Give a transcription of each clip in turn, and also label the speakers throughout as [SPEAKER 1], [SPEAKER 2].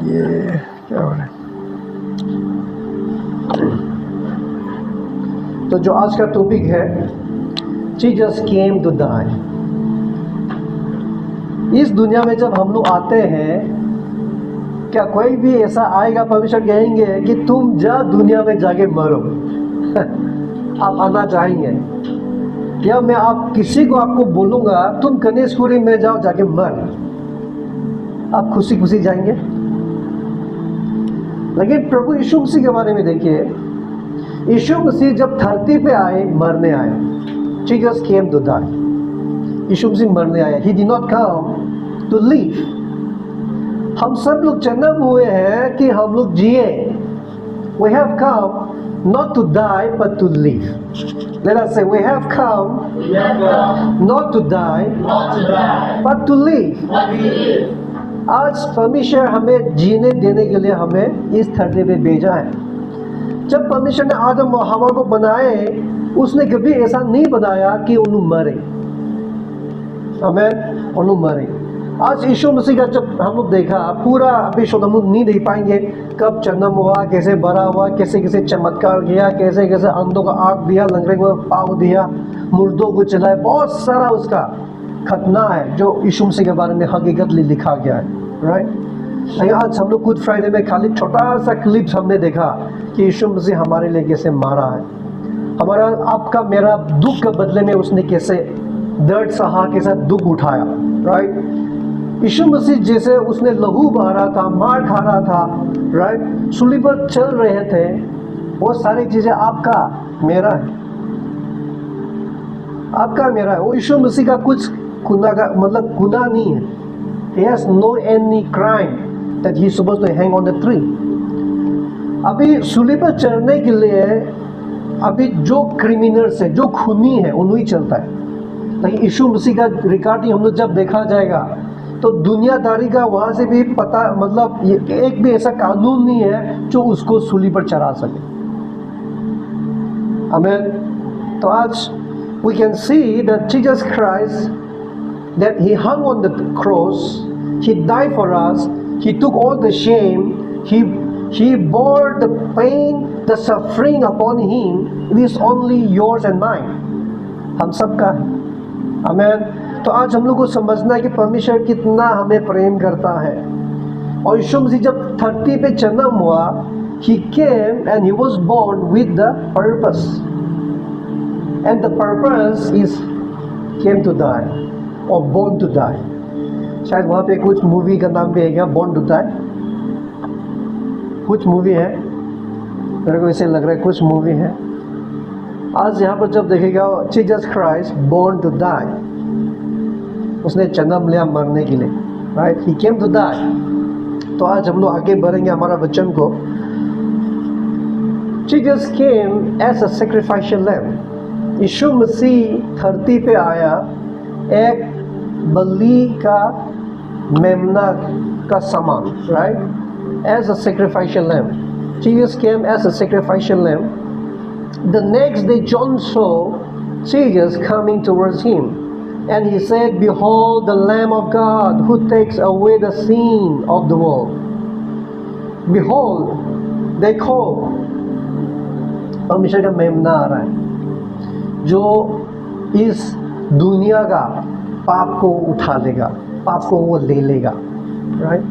[SPEAKER 1] ये क्या हो रहा है? तो जो आज का टॉपिक है, जीसस केम टू डाई। इस दुनिया में जब हम लोग आते हैं, क्या कोई भी ऐसा आएगा, परमेश्वर कहेंगे कि तुम जा दुनिया में जाके मरो? आप आना चाहेंगे? या मैं किसी को आपको बोलूंगा तुम कन्याकुमारी में जाओ जाके मर, आप खुशी खुशी जाएंगे? लेकिन प्रभु यीशु मसीह के बारे में देखिए, यीशु मसीह जब धरती पे आए, मरने आए। Jesus came to die. यीशु मसीह मरने आया। He did not come to live. हम सब लोग जन्म हुए हैं कि हम लोग जिए। We have come not to die but to live. Let us say, we have come not to die but to live. आज परमेश्वर हमें जीने देने के लिए हमें इस धरती पे भेजा है। जब परमेश्वर ने आदम और हवा को बनाए, उसने कभी ऐसा नहीं बनाया कि उन्हें मरे। आमीन, उन्हें मरे। आज यीशु मसीह का जब हम लोग देखा, पूरा एपिसोड हम लोग नहीं देख पाएंगे, कब जन्म हुआ, कैसे बड़ा हुआ, कैसे कैसे चमत्कार किया, कैसे कैसे अंधों का आँख दिया, लंगड़े को पाँव दिया, मुर्दों को चलाया। बहुत सारा उसका घटना है जो यीशु मसीह के बारे में हकीकत लिखा गया है, राइट। आज हम लोग गुड फ्राइडे में खाली छोटा सा क्लिप्स हमने देखा कि यीशु मसीह हमारे लिए कैसे मारा है, हमारा आपका मेरा दुख के बदले में उसने कैसे दर्द सहा, कैसा दुख उठाया, राइट। यीशु मसीह जैसे उसने लहू बहा रहा था, मार खा रहा था, राइट, सूली पर चल रहे थे, वो सारी चीजें आपका मेरा है, आपका मेरा है। वो यीशु मसीह का कुछ गुनाह का मतलब गुनाह नहीं है। He has no any crime that he is supposed to hang on the tree. अभी सूली पर चढ़ने के लिए अभी जो क्रिमिनल्स है, जो खूनी है, उन्हीं चलता है। लेकिन यीशु मसीह का रिकॉर्ड हम लोग जब देखा जाएगा तो दुनियादारी का वहाँ से भी पता, मतलब एक भी ऐसा कानून नहीं है जो उसको सूली पर चढ़ा सके। आमीन। तो आज we can see that Jesus Christ, that he hung on the cross, he died for us, he took all the shame, he bore the pain, the suffering upon him. It is only yours and mine, हम सबका है। आमीन। तो आज हम लोग को समझना है कि परमेश्वर कितना हमें प्रेम करता है। और यीशु मसीह जब धरती पे जन्म हुआ, he came and he was born with the purpose, and the purpose is came to die or born to die. शायद वहाँ पे कुछ मूवी का नाम भी है क्या, born to die? कुछ मूवी है, मेरे को ऐसे लग रहा है कुछ मूवी है। आज यहाँ पर जब देखेगा Jesus Christ born to die, उसने जन्म लिया मरने के लिए, right. He came to die. तो आज हम लोग आगे बढ़ेंगे हमारा वचन को। Jesus came as a sacrificial lamb. यीशु मसीह धरती पे आया एक बलि का मेमना का समान, right, as a sacrificial lamb. Jesus came as a sacrificial lamb. The next day John saw Jesus coming towards him, and he said, behold the Lamb of God who takes away the sin of the world. Behold, देखो, परमेश्वर का मेमना आ रहा है जो इस दुनिया का पाप को उठा लेगा, पाप को वो ले लेगा, right?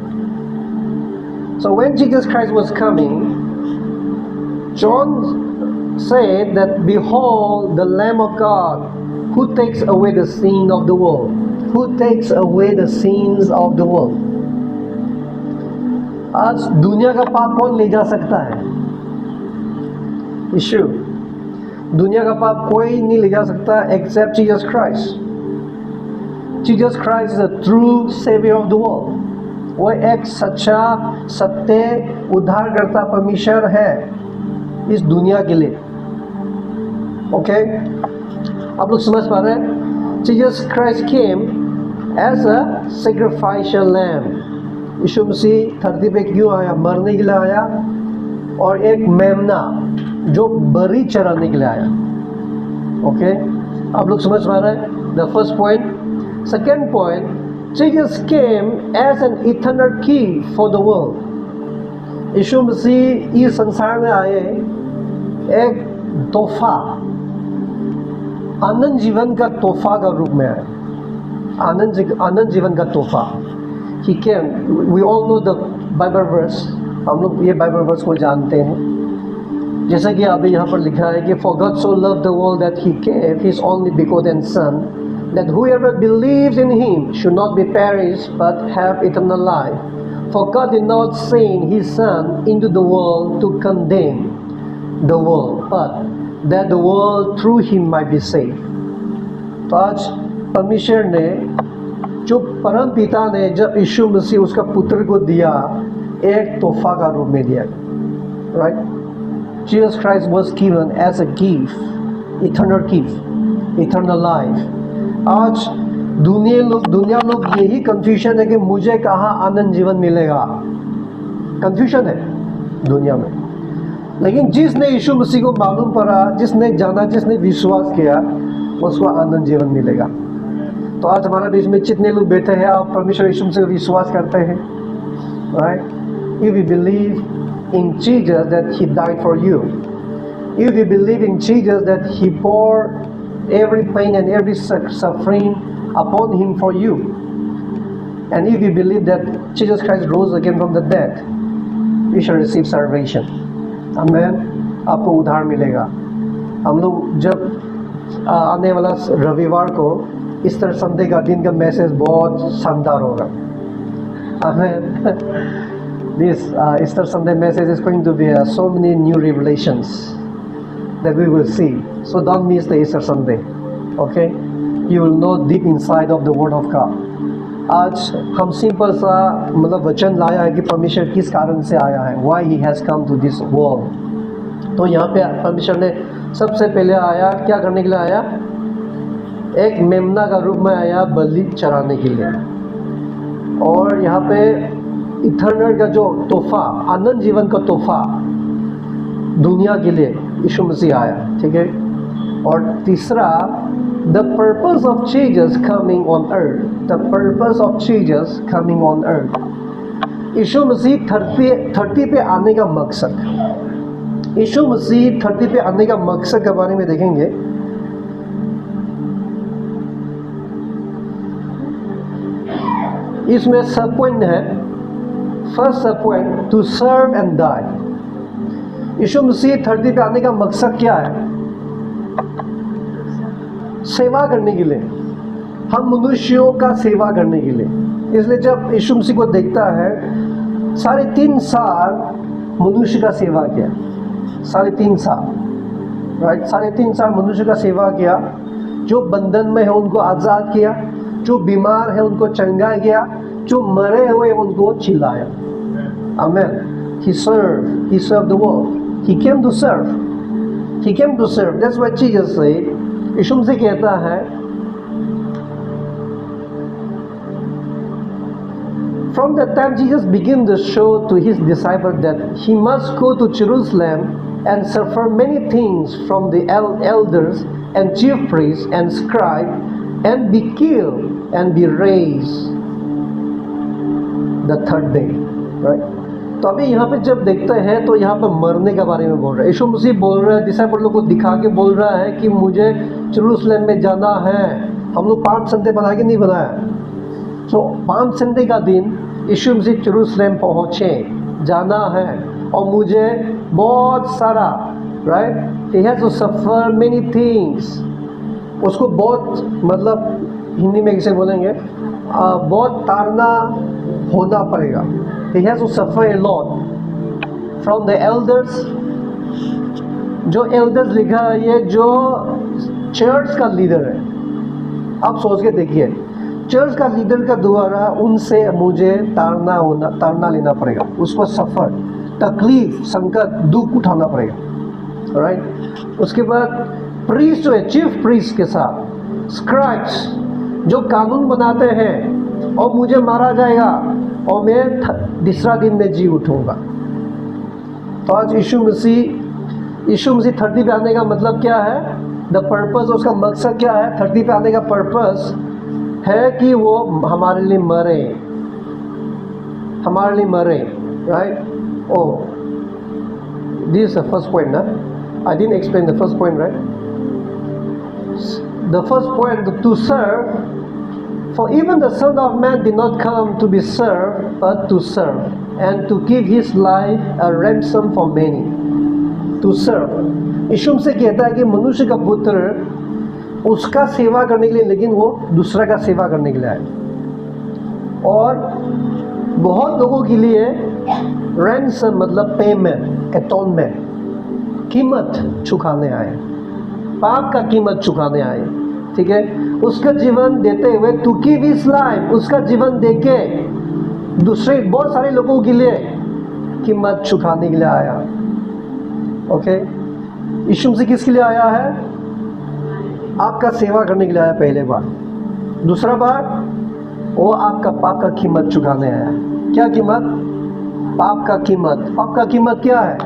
[SPEAKER 1] So when Jesus Christ was coming, John said that behold the Lamb of God who takes away the sin of the world, who takes away the sins of the world. आज दुनिया का पाप कौन ले जा सकता है? यीशु। दुनिया का पाप कोई नहीं ले जा सकता except Jesus Christ. Jesus Christ is the true savior of the world. वो एक सच्चा, सत्य उद्धारकर्ता परमेश्वर है इस दुनिया के लिए। ओके, आप लोग समझ पा रहे हैं? Jesus Christ came as a sacrificial lamb. यीशु मसीह धरती पे क्यों आया? मरने के लिए आया, और एक मेमना जो बलि चढ़ाने के लिए आया। ओके, आप लोग समझ पा रहे हैं? The first point. Second point, Jesus came as an eternal key for the world. यीशु मसीह इस संसार में आए एक तोहफा, आनंद जीवन का तोहफा का रूप में आए, आनंद जीवन का तोहफा. He came. We all know the Bible verse. हम लोग ये बाइबल वर्स को जानते हैं. जैसा कि अभी यहाँ पर लिखा है कि For God so loved the world that He gave His only begotten Son, that whoever believes in Him should not be perished but have eternal life. For God did not send His Son into the world to condemn the world, but that the world through Him might be saved. तो आज परमेश्वर ने, जो परम पिता ने जब यीशु मसीह उसका पुत्र को दिया, एक तोहफा का रूप में दिया. Right? Jesus Christ was given as a gift, eternal life. आज दुनिया लोग यही कंफ्यूजन है कि मुझे कहाँ आनंद जीवन मिलेगा. कंफ्यूजन है दुनिया में. लेकिन जिसने यीशु मसीह को मालूम पड़ा, जिसने जाना, जिसने विश्वास किया, उसको आनंद जीवन मिलेगा. तो आज हमारे बीच में जितने लोग बैठे हैं, आप परमेश्वर यीशु मसीह को विश्वास करते हैं. Right? If you believe in Jesus that He died for you, if you believe in Jesus that He bore every pain and every suffering upon Him for you, and if you believe that Jesus Christ rose again from the dead, you shall receive salvation. Amen. आपको उद्धार मिलेगा. हम लोग जब आने वाला रविवार को ईस्टर संडे का दिन का मैसेज बहुत शानदार होगा. Amen. This Easter Sunday message is going to be so many new revelations that we will see. So don't miss the Easter Sunday. Okay? You will know deep inside of the Word of God. आज हम simple सा मतलब वचन लाया है कि परमेश्वर किस कारण से आया है. Why He has come to this world. तो यहाँ पे परमेश्वर ने सबसे पहले आया, क्या करने के लिए आया? एक मेमना का रूप में आया, बलि चढ़ाने के लिए. और यहाँ पे इटर्नल का जो तोहफा, आनंद जीवन का तोहफा दुनिया के लिए यीशु मसीह आया. ठीक है. और तीसरा, the purpose of Jesus coming on earth. The purpose of Jesus coming on earth. यीशु मसीह धरती पे आने का मकसद. यीशु मसीह धरती पे आने का मकसद के बारे में देखेंगे. इसमें सब पॉइंट है. First point, to serve and die. यीशु मसीह धरती पे आने का मकसद क्या है? सेवा करने के लिए. हम मनुष्यों का सेवा करने के लिए. इसलिए जब यीशु मसीह को देखता है, 3.5 साल मनुष्य का सेवा किया. 3.5 साल, राइट? 3.5 साल मनुष्य का सेवा किया. जो बंधन में है उनको आज़ाद किया, जो बीमार है उनको चंगा किया, जो मरे हुए उनको चिल्लाया. Amen. He served the world. He came to serve. That's what Jesus said. यीशु मसीह कहता है, from the time Jesus began to show to His disciples that He must go to Jerusalem and suffer many things from the elders and chief priests and scribes and be killed and be raised the third day. Right? तो अभी यहाँ पे जब देखते हैं तो यहाँ पर मरने के बारे में बोल रहा है. यीशु मसीह बोल रहा है, डिसाइपल लोग को दिखा के बोल रहा है कि मुझे जेरूशलेम में जाना है. हम लोग 5 संडे बना के नहीं बनाया. तो 5 संडे का दिन यीशु मसीह जेरूशलेम पहुँचे, जाना है, और मुझे बहुत सारा, right, he has to suffer many things. उसको बहुत, मतलब हिंदी में कैसे बोलेंगे, बहुत तारना होना पड़ेगा. He has to suffer a lot from the elders. जो elders लिखा है, ये जो चर्च का लीडर है. आप सोच के देखिए, चर्च का लीडर का द्वारा उनसे मुझे तारना लेना पड़ेगा. उसको सफ़र, तकलीफ, संकट, दुख उठाना पड़ेगा. राइट? उसके बाद प्रीस्ट जो है, चीफ प्रीस्ट के साथ स्क्राइब्स जो कानून बनाते हैं, और मुझे मारा जाएगा और मैं तीसरा दिन में जी उठूँगा. तो आज यीशु मसीह धरती पे आने का मतलब क्या है? द पर्पस, उसका मकसद क्या है? धरती पे आने का पर्पस है कि वो हमारे लिए मरे, हमारे लिए मरे, right. Oh this is the first point ना, I didn't explain the first point, right. The first point, to serve, for even the Son of Man did not come to be served but to serve and to give his life a ransom for many. To serve, यीशु से कहता है कि मनुष्य का पुत्र उसका सेवा करने के लिए, लेकिन वो दूसरा का सेवा करने के लिए आए, और बहुत लोगों के लिए रैंसम मतलब पेमेंट, एटोनमेंट, कीमत चुकाने आए, पाप का कीमत चुकाने आए, ठीक है। उसका जीवन देते हुए, टू गिव हिज लाइफ, उसका जीवन देके दूसरे बहुत सारे लोगों के लिए कीमत चुकाने के लिए आया। ओके, यीशु मसीह किसके लिए आया है? आपका सेवा करने के लिए आया पहले बार। दूसरा बार वो आपका पाप का कीमत चुकाने आया। क्या कीमत? पाप का कीमत। पाप का कीमत क्या है?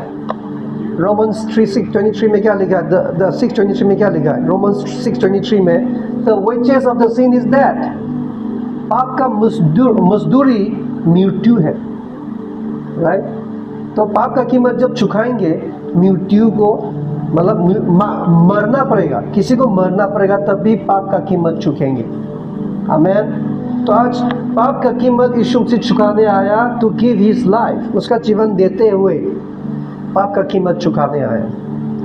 [SPEAKER 1] रोमन्स 3:6-23 में क्या लिखा है? द 6:23 में क्या लिखा है? रोमन्स 6:23 में The wages of the sin is death. पाप का मजदूरी मृत्यु है, राइट। तो पाप का कीमत जब चुकाएंगे, मृत्यु को मतलब मरना पड़ेगा, किसी को मरना पड़ेगा, तब भी पाप का कीमत चुकेंगे। आमीन। तो आज पाप का कीमत यीशु से चुकाने आया, टू गिव हिज लाइफ, उसका जीवन देते हुए पाप का कीमत चुकाने आया।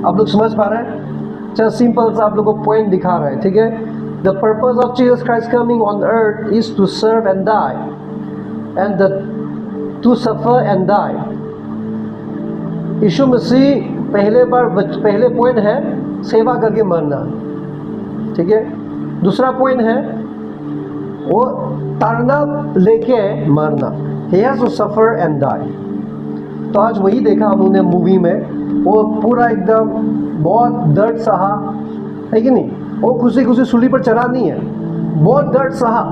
[SPEAKER 1] आप लोग समझ पा रहे हैं? चल सिंपल सा आप लोग को पॉइंट दिखा रहे हैं, ठीक है। The purpose of Jesus Christ coming on earth is to serve and die, and to suffer and die. यीशु मसीह पहले पॉइंट है सेवा करके मरना, ठीक है। दूसरा पॉइंट है वो ताड़ना लेके मरना, he has to suffer and die. तो आज वही देखा हम लोगों ने मूवी में, वो पूरा एकदम बहुत दर्द सहा, है कि नहीं? वो खुशी खुशी सूली पर चढ़ा नहीं है, बहुत दर्द सहा।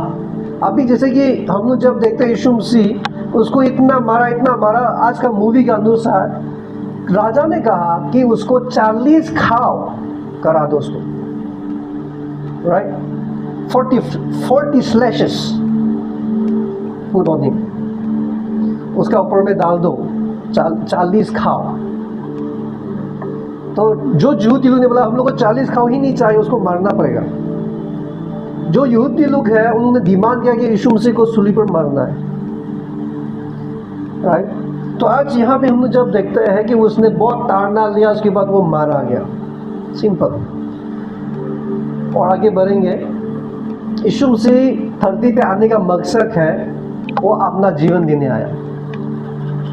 [SPEAKER 1] अभी जैसे कि हम लोग जब देखते हैं यीशु मसीह, उसको इतना मारा, आज का मूवी के अनुसार राजा ने कहा कि उसको 40 घाव करा दो उसको, right. 40 slashes put on him, उसका ऊपर में डाल दो 40 घाव। तो जो यहूदी लोग ने बोला हम लोग को 40 घाव ही नहीं चाहिए, उसको मारना पड़ेगा। जो यहूदी लोग हैं उन्होंने डिमांड किया कि यीशु मसीह को सूली पर मारना है, राइट। तो आज यहाँ पे हम लोग जब देखते हैं कि उसने बहुत ताड़ना लिया, उसके बाद वो मारा गया, सिंपल। और आगे बढ़ेंगे, यीशु मसीह धरती पे आने का मकसद है वो अपना जीवन देने आया।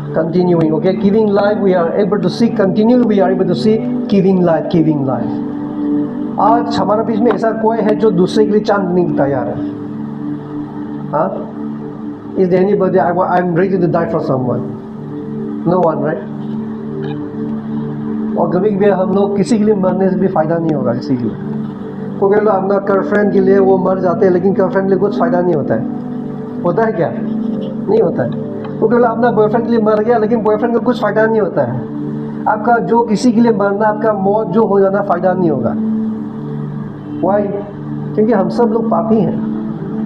[SPEAKER 1] Continuing, okay, giving life, we are able to see, continually we are able to see giving life. आज हमारा बीच में ऐसा कोई है जो दूसरे के लिए जान देने को तैयार है? हाँ? Is there anybody I'm ready to die for someone? No one, right? और कभी भी हम लोग किसी के लिए मरने से भी फायदा नहीं होगा किसी के लिए। क्योंकि लोग अपना गर्लफ्रेंड के लिए वो मर जाते हैं, लेकिन गर्लफ्रेंड के लिए कुछ फायदा नहीं होता है। होता है क्या? नहीं होता है। क्योंकि अपना बॉयफ्रेंड के लिए मर गया, लेकिन बॉयफ्रेंड का कुछ फ़ायदा नहीं होता है। आपका जो किसी के लिए मरना, आपका मौत जो हो जाना, फ़ायदा नहीं होगा। वाई? क्योंकि हम सब लोग पापी हैं।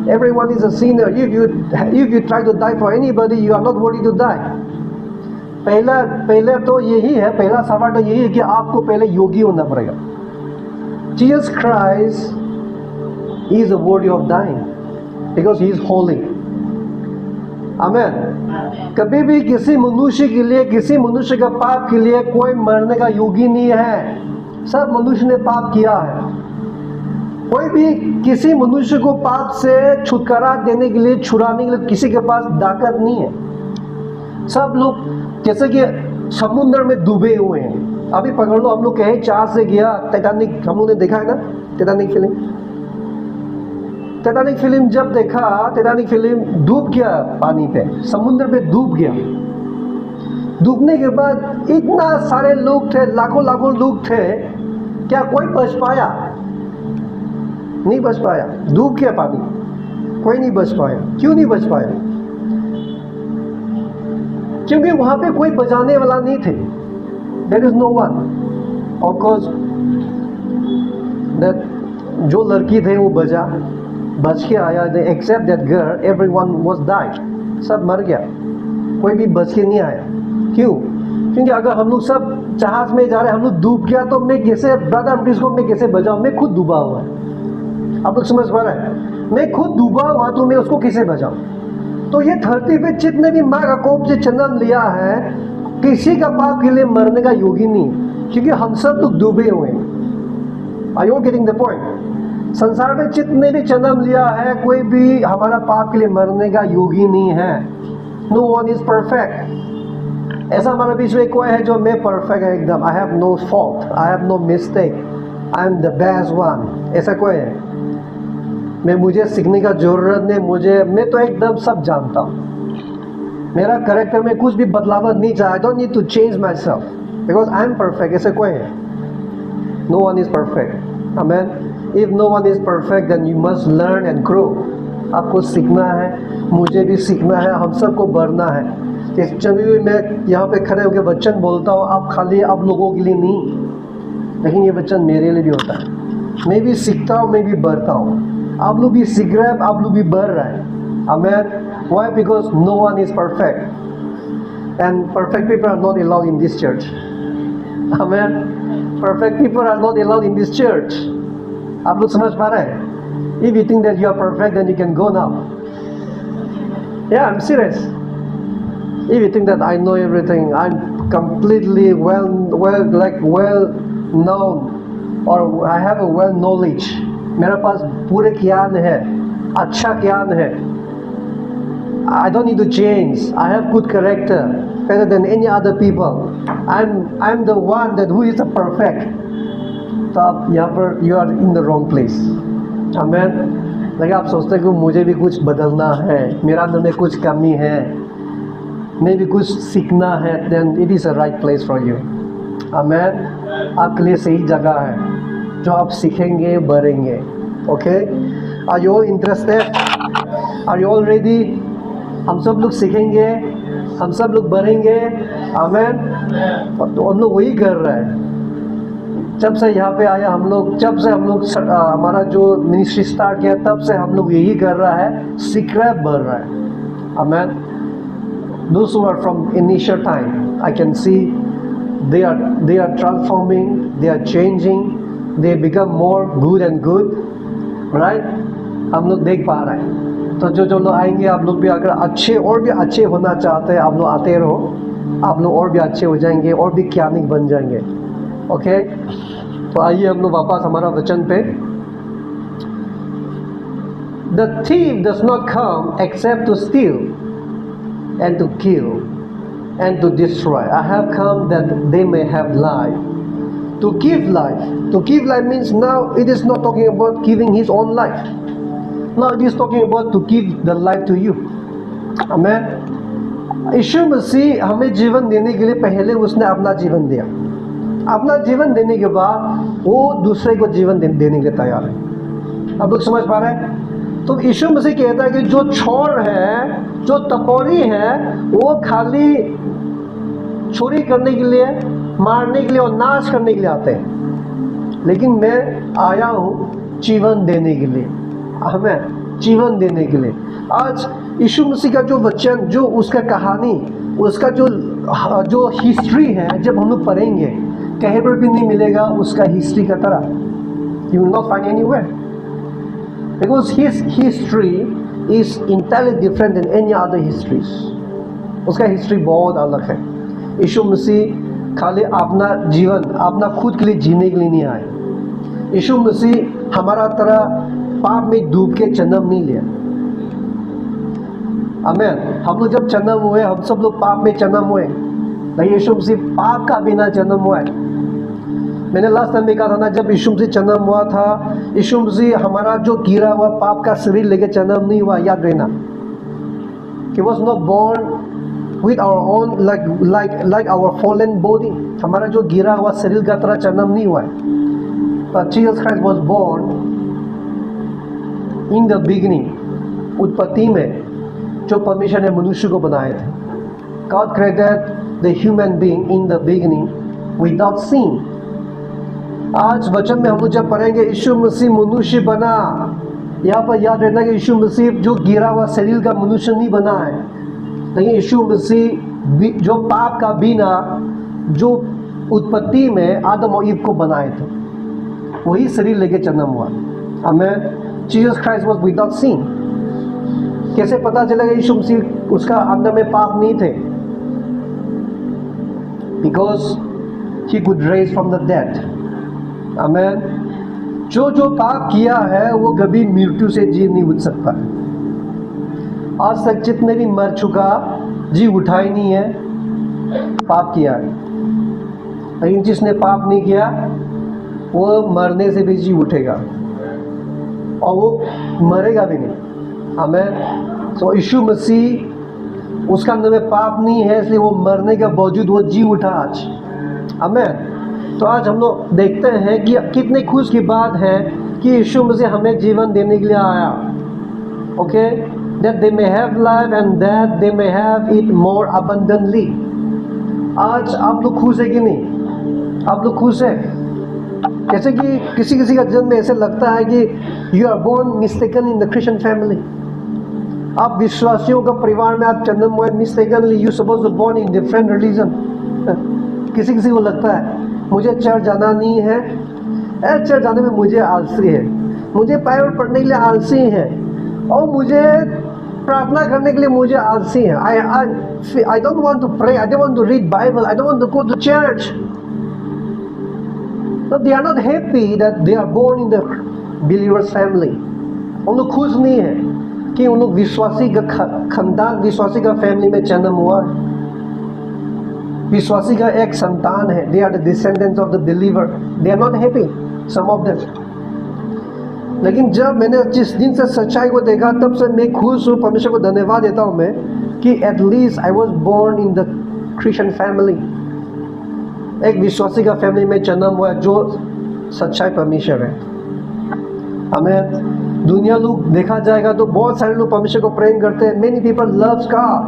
[SPEAKER 1] Everyone is a sinner. If you try to die for anybody, you are not worthy to die. पहले तो यही है, पहला सवाल तो यही है कि आपको पहले योगी होना पड़ेगा। Jesus Christ is worthy of dying because he is holy. आमेन। कभी भी किसी मनुष्य के लिए, किसी मनुष्य का पाप के लिए कोई मरने का योगी नहीं है। सब मनुष्य ने पाप किया है। कोई भी किसी मनुष्य को पाप से छुटकारा देने के लिए, छुड़ाने के लिए किसी के पास ताकत नहीं है। सब लोग जैसे कि समुद्र में डूबे हुए हैं। अभी पकड़ लो, हम लोग कहीं चार से गया टाइटैनिक, हम लोग ने देखा है ना टाइटैनिक फिल्म जब देखा, टाइटैनिक फिल्म डूब गया पानी पे, समुद्र पे डूब गया। डूबने के बाद इतना सारे लोग थे, लाखों लोग थे, क्या कोई बच पाया? नहीं बच पाया। डूब गया पानी, कोई नहीं बच पाया। क्यों नहीं बच पाया? क्योंकि वहां पे कोई बचाने वाला नहीं थे। There is no one. Of course, जो लड़की थे वो बचा, बच के आया, except that girl everyone was died, सब मर गया, कोई भी बच के नहीं आया। क्यों? क्योंकि अगर हम लोग सब जहाज में जा रहे हैं, हम लोग डूब गया तो मैं कैसे, ब्रदर प्लीज को मैं कैसे बचाऊं? मैं खुद डूबा हुआ है। आप लोग समझ पा रहे हैं? मैं खुद डूबा हुआ तो मैं उसको कैसे बचाऊं? तो ये धरती पे जितने भी माँ का कोप से जन्म लिया है, किसी का पाप के लिए मरने का योगी नहीं, क्योंकि हम सब लोग डूबे हुए हैं। Are you getting the point? संसार में जितने भी जन्म लिया है, कोई भी हमारा पाप के लिए मरने का योगी नहीं है। No one is perfect. ऐसा हमारे बीच में कोई है जो मैं परफेक्ट है एकदम, I have no fault, I have no mistake, I am the best one, ऐसा कोई है? मुझे सीखने का जरूरत नहीं, मैं तो एकदम सब जानता हूँ। मेरा कैरेक्टर में कुछ भी बदलाव नहीं चाहिए। I don't need to change my self because I am perfect. ऐसे कोई है? No one is perfect. Amen. If no one is perfect then you must learn and grow. आपको सीखना है, मुझे भी सीखना है, हम सबको बढ़ना है। कि जब भी मैं यहाँ पे खड़े होकर वचन बोलता हूँ, आप खाली आप लोगों के लिए नहीं, लेकिन ये वचन मेरे लिए भी होता है। मैं भी सीखता हूँ, मैं भी बढ़ता हूँ। आप लोग भी सीख रहे हैं, आप लोग भी बढ़ रहे हैं। आमेन। Why? Because no one is perfect, and perfect people are not allowed in this church. Amen. Perfect people are not allowed in this church. आप लोग समझ पा रहे हैं? If you think that you are perfect, then you can go now. Yeah, I'm serious. If you think that I know everything, I'm completely well known, or I have a well knowledge. मेरे पास पूरे ज्ञान है, अच्छा ज्ञान है। I don't need to change. I have good character, better than any other people. I'm the one that who is the perfect. तो आप यहाँ पर you are in the wrong place. Amen. लेकिन आप सोचते हैं कि मुझे भी कुछ बदलना है, मेरा अंदर में कुछ कमी है, मैं भी कुछ सीखना है, then it is a right place for you. Amen. आपके लिए सही जगह है जो आप सीखेंगे, बढ़ेंगे। Okay, are you all interested? Are you all ready? हम सब लोग सीखेंगे, हम सब लोग बढ़ेंगे। आमेन। तो हम लोग वही कर रहे हैं जब से यहाँ पे आया हम लोग, जब से हम लोग हमारा जो मिनिस्ट्री स्टार्ट किया, तब से हम लोग यही कर रहा है, सीख रहा है, बढ़ रहा है। आमेन। Those who are from initial time, I can see they are transforming, they are changing, they become more good and good, right? हम लोग देख पा रहे हैं। तो जो लोग आएंगे, आप लोग भी अगर अच्छे और भी अच्छे होना चाहते हैं, आप लोग आते रहो, आप लोग और भी अच्छे हो जाएंगे, और भी ज्ञानिक बन जाएंगे। ओके, तो आइए हम लोग वापस हमारा वचन पे। The thief does not come except to steal and to kill and to destroy. I have come that they may have life. To give life. To give life means now it is not talking about giving his own life. Now it is talking about to give the life to you. Amen. यीशु मसीह हमें जीवन देने के लिए पहले उसने अपना जीवन दिया। अपना जीवन देने के बाद वो दूसरे को जीवन देने के लिए तैयार है। आप लोग समझ पा रहे हैं? तो यीशु मसीह कहता है कि जो छोर है, जो टपोरी है, वो खाली चोरी करने के लिए, मारने के लिए और नाश करने के लिए आते हैं, लेकिन मैं आया हूँ जीवन देने के लिए। हमें जीवन देने के लिए। आज यीशु मसीह का जो वचन, जो उसका कहानी, उसका जो हिस्ट्री है, जब हम लोग पढ़ेंगे, कहीं पर भी नहीं मिलेगा उसका हिस्ट्री का तरह। You will not find anywhere, because his history is entirely different than any other histories. उसका हिस्ट्री बहुत अलग है। यीशु मसीह खाली अपना जीवन अपना खुद के लिए जीने के लिए नहीं आए। यीशु मसीह हमारा तरह पाप में डूब के जन्म नहीं लिया। आमीन। हम लोग जब जन्म हुए, हम सब लोग पाप में जन्म हुए, लेकिन यीशु मसीह पाप का बिना जन्म हुआ है। मैंने लास्ट टाइम में कहा था ना, जब यीशु मसीह जन्म हुआ था, यीशु मसीह हमारा जो गिरा हुआ पाप का शरीर लेके जन्म नहीं हुआ, याद रहना। He was not born with our own like our fallen body। हमारा जो गिरा हुआ शरीर का तरह जन्म नहीं हुआ है। But Jesus Christ was born in the beginning, उत्पत्ति में जो परमेश्वर ने मनुष्य को बनाए थे। God created the human being in the beginning without sin। आज वचन में हम लोग जब पढ़ेंगे, यीशु मसीह मनुष्य बना, यहाँ पर याद रखना कि यीशु मसीह जो गिरा हुआ शरीर का मनुष्य नहीं बना है, लेकिन यीशु मसीह जो पाप का बिना जो उत्पत्ति में आदम और ईव को बनाए थे, वही शरीर लेके जन्म हुआ। आमीन। जीसस क्राइस्ट वाज विदाउट सिन। कैसे पता चलेगा यीशु मसीह उसका अंदर में पाप नहीं थे? Because he could raise from the dead. आमीन। जो जो पाप किया है वो कभी मृत्यु से जी नहीं उठ सकता। आज तक जितने भी मर चुका जी उठा ही नहीं है, पाप किया है। लेकिन जिसने पाप नहीं किया वो मरने से भी जी उठेगा और वो मरेगा भी नहीं। हमें तो यीशु मसीह उसका अंदर में पाप नहीं है, इसलिए वो मरने के बावजूद वो जी उठा आज। हमें तो आज हम लोग देखते हैं कि कितने खुश की बात है कि यीशु मसीह हमें जीवन देने के लिए आया। Okay, that they may have life and that they may have it more abundantly। आज आप लोग खुश है कि नहीं? आप लोग खुश है? जैसे कि किसी किसी का जन्म में ऐसे लगता है कि you are born mistaken in the Christian family. आप विश्वासियों का परिवार में आप जन्म हुए mistakenly, you suppose to born in different religion. किसी किसी को लगता है मुझे चर्च जाना नहीं है, चर्च जाने में मुझे आलसी है, मुझे बाइबल पढ़ने के लिए आलसी है, और मुझे प्रार्थना करने के लिए मुझे आलसी है। I don't want to pray, I don't want to read Bible, I don't want to go to church। So they are not happy that they are born in the believer's family। उन लोग खुश नहीं है कि उन लोग विश्वासी का खानदान, विश्वासी का फैमिली में जन्म हुआ है, विश्वासी का एक संतान है। They are the descendants of the believer। They are not happy, some of them। लेकिन जब मैंने जिस दिन से सच्चाई को देखा तब से मैं खुश हूँ, परमेश्वर को धन्यवाद देता हूँ मैं कि at least I was born in the Christian family. एक विश्वासी का फैमिली में जन्म हुआ जो सच्चाई परमेश्वर है। हमें दुनिया लोग देखा जाएगा तो बहुत सारे लोग परमेश्वर को प्रेम करते हैं। Many people loves God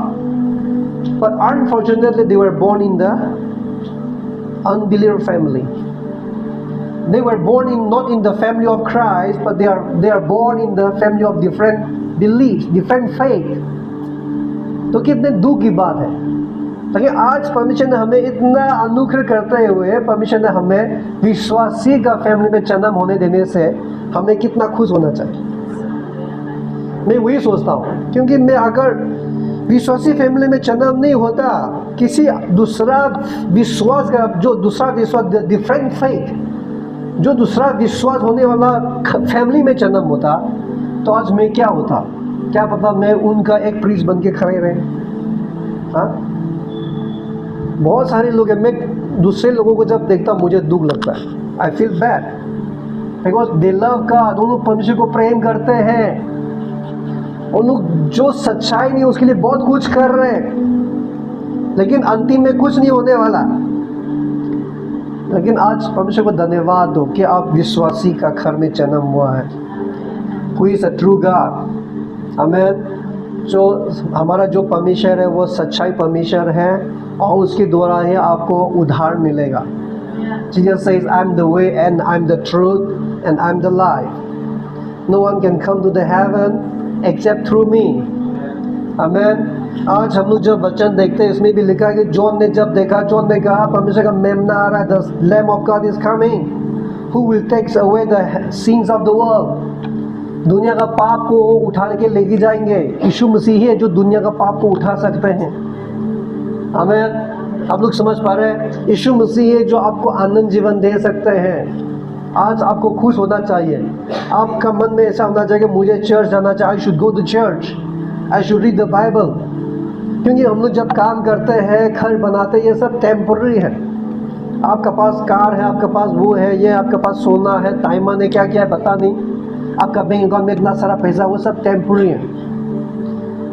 [SPEAKER 1] but unfortunately they were born in the unbeliever family. They were born in not in the family of Christ, but they are born in the family of different beliefs, different faith। तो कितने दुख की बात है। लेकिन आज परमेश्वर ने हमें इतना अनुग्रह करते हुए परमेश्वर ने हमें विश्वासी का फैमिली में जन्म होने देने से हमें कितना खुश होना चाहिए। मैं वही सोचता हूँ, क्योंकि मैं अगर विश्वासी फैमिली में जन्म नहीं होता, किसी दूसरा विश्वास का जो दूसरा विश्वास डिफरेंट फेथ जो दूसरा विश्वास होने वाला फैमिली में जन्म होता तो आज मैं क्या होता, क्या पता मैं उनका एक प्रीस्ट बन के खड़े रहे। हाँ, बहुत सारे लोग हैं, मैं दूसरे लोगों को जब देखता मुझे दुख लगता है। I feel bad because they love God. उन लोग परमेश्वर को प्रेम करते हैं, उन लोग जो सच्चाई नहीं उसके लिए बहुत कुछ कर रहे हैं, लेकिन अंतिम में कुछ नहीं होने वाला। लेकिन आज परमेश्वर को धन्यवाद दो कि आप विश्वासी का घर में जन्म हुआ है। Who is a true God। हमें जो हमारा जो परमेश्वर है वो सच्चाई परमेश्वर है और उसके द्वारा ही आपको उद्धार मिलेगा। Jesus says, I am the way and I am the truth and I am the life। No one can come to the heaven except through me। आमीन। आज हम लोग जब वचन देखते हैं इसमें भी लिखा है कि जॉन ने जब देखा, जॉन ने कहा परमेश्वर का मेमना आ रहा है, the lamb of God is coming who will takes away the sins of the world. दुनिया का पाप को उठा के लेके जाएंगे। यीशु मसीह ही है जो दुनिया का पाप को उठा सकते हैं। हमें आप लोग समझ पा रहे हैं, यीशु मसीह है जो आपको आनंद जीवन दे सकते हैं। आज आपको खुश होना चाहिए। आपका मन में ऐसा होना चाहिए कि मुझे चर्च जाना चाहिए, I should go to church, I should read the Bible. क्योंकि हम लोग जब काम करते हैं, घर बनाते हैं, ये सब टेम्पररी है। आपका पास कार है, आपका पास वो है, ये आपके पास सोना है, टाइमन है, क्या क्या है पता नहीं, आपका बैंक अकाउंट में इतना सारा पैसा, वो सब टेम्पररी है।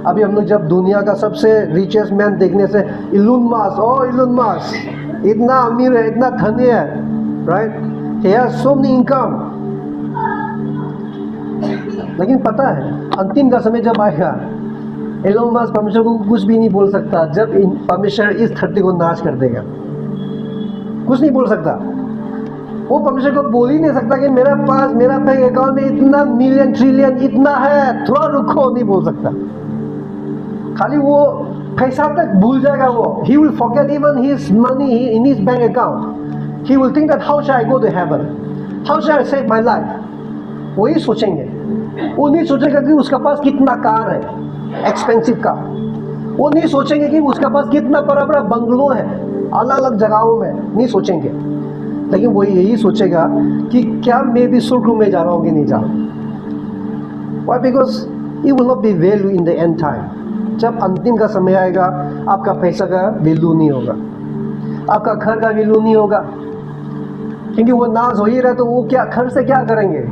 [SPEAKER 1] अभी हम लोग जब दुनिया का सबसे रिचेस्ट मैन देखने से इलोन मस्क इतना अमीर है, इतना धनी है, right, he has so many income. लेकिन पता है अंतिम का समय जब आएगा, इलोन मस्क परमेश्वर को कुछ भी नहीं बोल सकता। जब परमेश्वर इस धरती को नाश कर देगा, कुछ नहीं बोल सकता। वो परमेश्वर को बोल ही नहीं सकता कि मेरे पास मेरा बैंक अकाउंट में इतना मिलियन ट्रिलियन इतना है, थोड़ा रुको, नहीं बोल सकता। खाली वो पैसा तक भूल जाएगा वो। He will forget even his money in his bank account. He will think that how shall I go to heaven? How shall I save my life? वही सोचेंगे। वो नहीं सोचेगा कि उसका पास कितना कार है, एक्सपेंसिव कार। वो नहीं सोचेंगे कि उसका पास कितना बड़ा बड़ा बंगलो है अलग अलग जगहों में, नहीं सोचेंगे। लेकिन वो यही सोचेगा कि क्या मैं भी स्वर्ग में जा रहा हूँ कि नहीं जा रहा हूँ। Why? Because it will not be value in the end time. जब अंतिम का समय आएगा, आपका पैसा का वैल्यू नहीं होगा, आपका घर का वैल्यू नहीं होगा, क्योंकि वो नाश हो ही रहा। तो वो क्या घर से क्या करेंगे?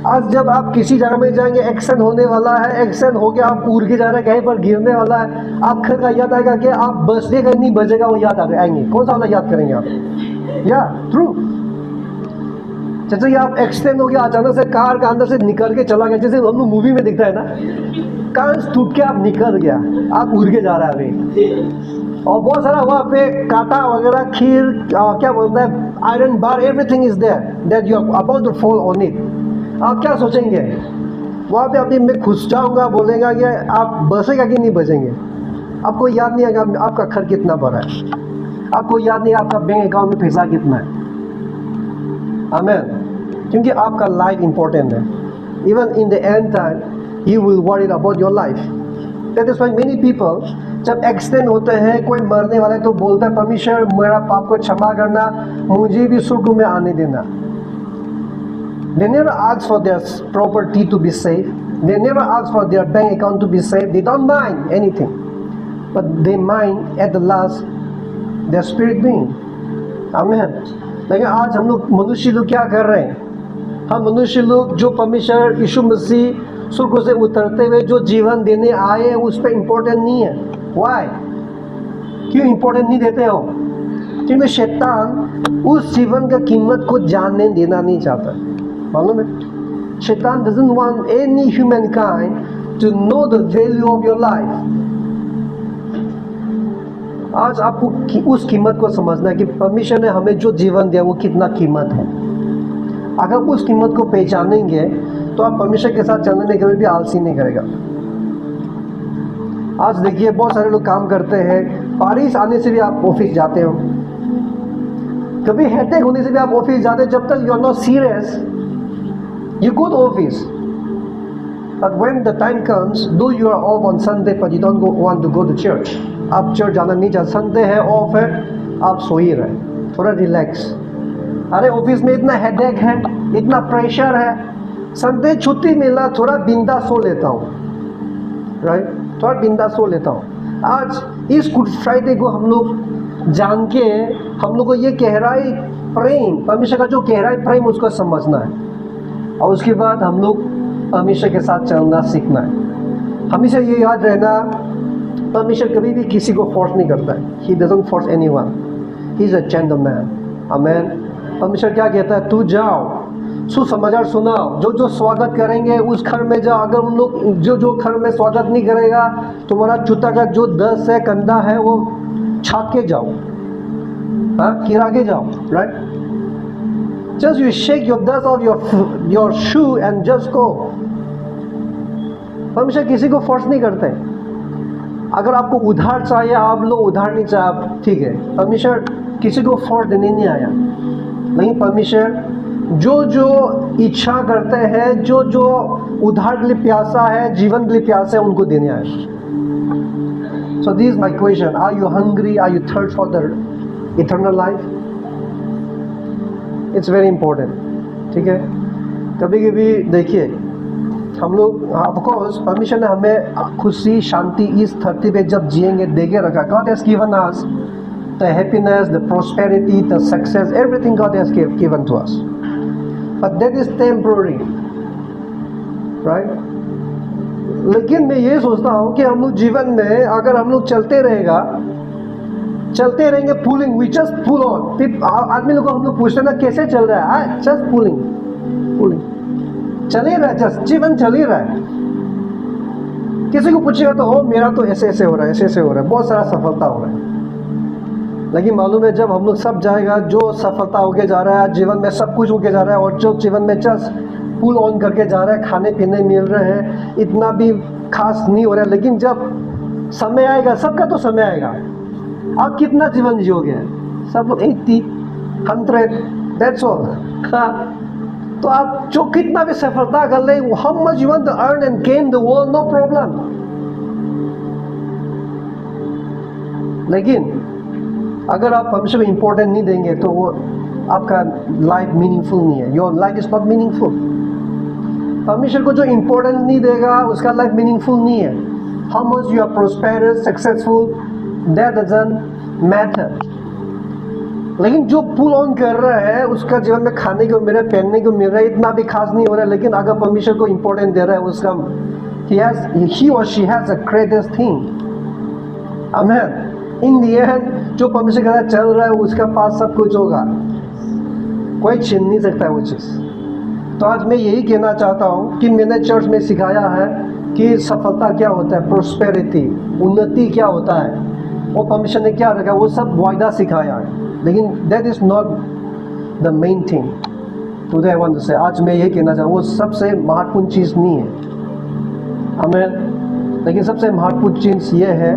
[SPEAKER 1] आज जब आप किसी जगह में जाएंगे, एक्सीडेंट होने वाला है, एक्सीडेंट हो गया, आप उड़ के जा रहे हैं, कहीं पर गिरने वाला है, आप घर का याद आएगा कि आप बचेगा नहीं बचेगा, वो याद आएंगे। कौन सा वाला याद करेंगे आप? या ट्रू। जैसे कि आप एक्सीडेंट हो गया, अचानक से कार का अंदर से निकल के चला गया, जैसे हम लोग मूवी में दिखता है ना, कार टूट के आप निकल गया, आप उड़ के जा रहा है अभी, और बहुत सारा वहाँ पे कांटा वगैरह, खीर, क्या बोलता है, iron bar, everything is there that you are about to fall on it. आप क्या सोचेंगे? वहाँ पे अभी मैं घुस जाऊँगा, बोलेगा कि आप बचेगा कि नहीं बचेंगे? आपको याद नहीं आएगा आपका घर कितना बड़ा है, आपको याद नहीं आपका बैंक अकाउंट में पैसा कितना है। आमीन। क्योंकि आपका लाइफ इंपॉर्टेंट है। Even in the end time you will worry about your life. That is why many people जब एक्सीडेंट होते हैं, कोई मरने वाला है, तो बोलता है परमेश्वर मेरा पाप को क्षमा करना, मुझे भी स्वर्ग में आने देना। They never ask for their property to be saved. They never ask for their bank account to be saved. They don't mind anything, but they mind at the last their spirit being. Amen. लेकिन आज हम लोग मनुष्य लोग क्या कर रहे हैं? हम मनुष्य लोग जो परमेश्वर यीशु मसीह स्वर्ग से उतरते हुए जो जीवन देने आए हैं, उस पर इम्पोर्टेंट नहीं है। Why? क्यों इम्पोर्टेंट नहीं देते हो? क्योंकि शैतान उस जीवन का कीमत को जानने देना नहीं चाहता। मालूम है? शैतान doesn't want any humankind to know the value of your life. आज आपको उस कीमत को समझना है कि परमेश्वर ने हमें जो जीवन दिया वो कितना कीमत है। अगर उस कीमत को पहचानेंगे तो आप परमेश्वर के साथ चलने में कभी भी आलसी नहीं करेगा। आज देखिए बहुत सारे लोग काम करते हैं, बारिश आने से भी आप ऑफिस जाते हो, कभी हेडेक होने से भी आप ऑफिस जाते हो। जब तक you are not serious you go to office, but when the time comes, though you are off on Sunday but you don't want to go to church. आप चर्च जाना नहीं चाहते, संडे है, ऑफ है, आप सो ही रहे, थोड़ा रिलैक्स। अरे ऑफिस में इतना हेडेक है, इतना प्रेशर है, संडे छुट्टी मिला, थोड़ा बिंदा सो लेता हूँ, राइट, थोड़ा बिंदा सो लेता हूँ। आज इस गुड फ्राइडे को हम लोग जान के हम लोग को ये गहराई प्रेम, परमेश्वर का जो गहराई प्रेम उसको समझना है, और उसके बाद हम लोग परमेश्वर के साथ चलना सीखना है। हमेशा ये याद रहना, परमेश्वर कभी भी किसी को फोर्स नहीं करता है। He doesn't force anyone. He is a gentleman. Amen. परमेश्वर क्या कहता है? तू जाओ, सुसमाचार सुनाओ, जो जो स्वागत करेंगे उस घर में जाओ। अगर उन लोग जो जो घर में स्वागत नहीं करेगा, तुम्हारा जूता का जो दस्त है, कंधा है, वो छाप के जाओ, हाँ, गिरा के जाओ, right. Just you shake your dust of your shoe and just go. परमेश्वर किसी को फोर्स नहीं करते। अगर आपको उधार चाहिए, आप लोग उधार नहीं चाहिए, ठीक है, परमेश्वर किसी को फोर्स देने नहीं आया। नहीं, परमेश्वर जो जो इच्छा करते हैं, जो जो उधार के लिए प्यासा है, जीवन के लिए प्यासा है, उनको देने आए। So this is my question, are you hungry, are you thirst for the eternal life? It's very important, ठीक है। कभी कभी देखिए हम लोग, ऑफकोर्स परमेश्वर ने हमें खुशी शांति इस धरती पे जब जिएंगे दे के रखा। God has given us the happiness, the prosperity, the success, everything God has given to us, but that is temporary, right. लेकिन मैं ये सोचता हूँ कि हम लोग जीवन में अगर हम लोग चलते रहेंगे pulling, we just pull on. आदमी लोग को हम लोग पूछते ना कैसे चल रहा है, जस्ट पुलिंग, चल ही रहा है, जस्ट जीवन चल ही रहा है। किसी को पूछेगा तो हो मेरा तो ऐसे ऐसे हो रहा है, ऐसे ऐसे हो रहा है, बहुत सारा सफलता हो रहा है। लेकिन मालूम है जब हम लोग सब जाएगा, जो सफलता होके जा रहा है जीवन में, सब कुछ होके जा रहा है, और जो जीवन में जस्ट पुल ऑन करके जा रहा है, खाने पीने मिल रहे हैं, इतना भी खास नहीं हो रहा है, लेकिन जब समय आएगा, सबका तो समय आएगा, आप कितना जीवन जियोगे? सब लोग 80, 100, दैट्स ऑल। हाँ, तो आप जो कितना भी सफलता कर ले, how much you want to earn and gain the world, no problem. लेकिन अगर आप परमेश्वर को इम्पोर्टेंट नहीं देंगे तो वो आपका लाइफ मीनिंगफुल नहीं है। Your life is not meaningful. परमेश्वर को जो इम्पोर्टेंस नहीं देगा उसका लाइफ मीनिंगफुल नहीं है। How much you are prosperous, successful, that doesn't matter. लेकिन जो पुल ऑन कर रहा है, उसका जीवन में खाने को मिल रहा है, पहनने को मिल रहा है, इतना भी खास नहीं हो रहा है, लेकिन अगर परमेश्वर को इम्पोर्टेंस दे रहा है, उसका he or she has the greatest thing. Amen. In the and जो परमेश्वर के साथ चल रहा है उसका पास सब कुछ होगा, कोई छीन नहीं सकता है वो चीज़। तो आज मैं यही कहना चाहता हूँ कि मैंने चर्च में सिखाया है कि सफलता क्या होता है, प्रोस्पेरिटी, उन्नति क्या होता है, वो परमेश्वर ने क्या रखा, वो सब वायदा सिखाया है, लेकिन that is not the main thing. Today I want to say, आज मैं यही कहना चाहूँ, वो सबसे महत्वपूर्ण चीज़ नहीं है हमें, लेकिन सबसे महत्वपूर्ण चीज़ ये है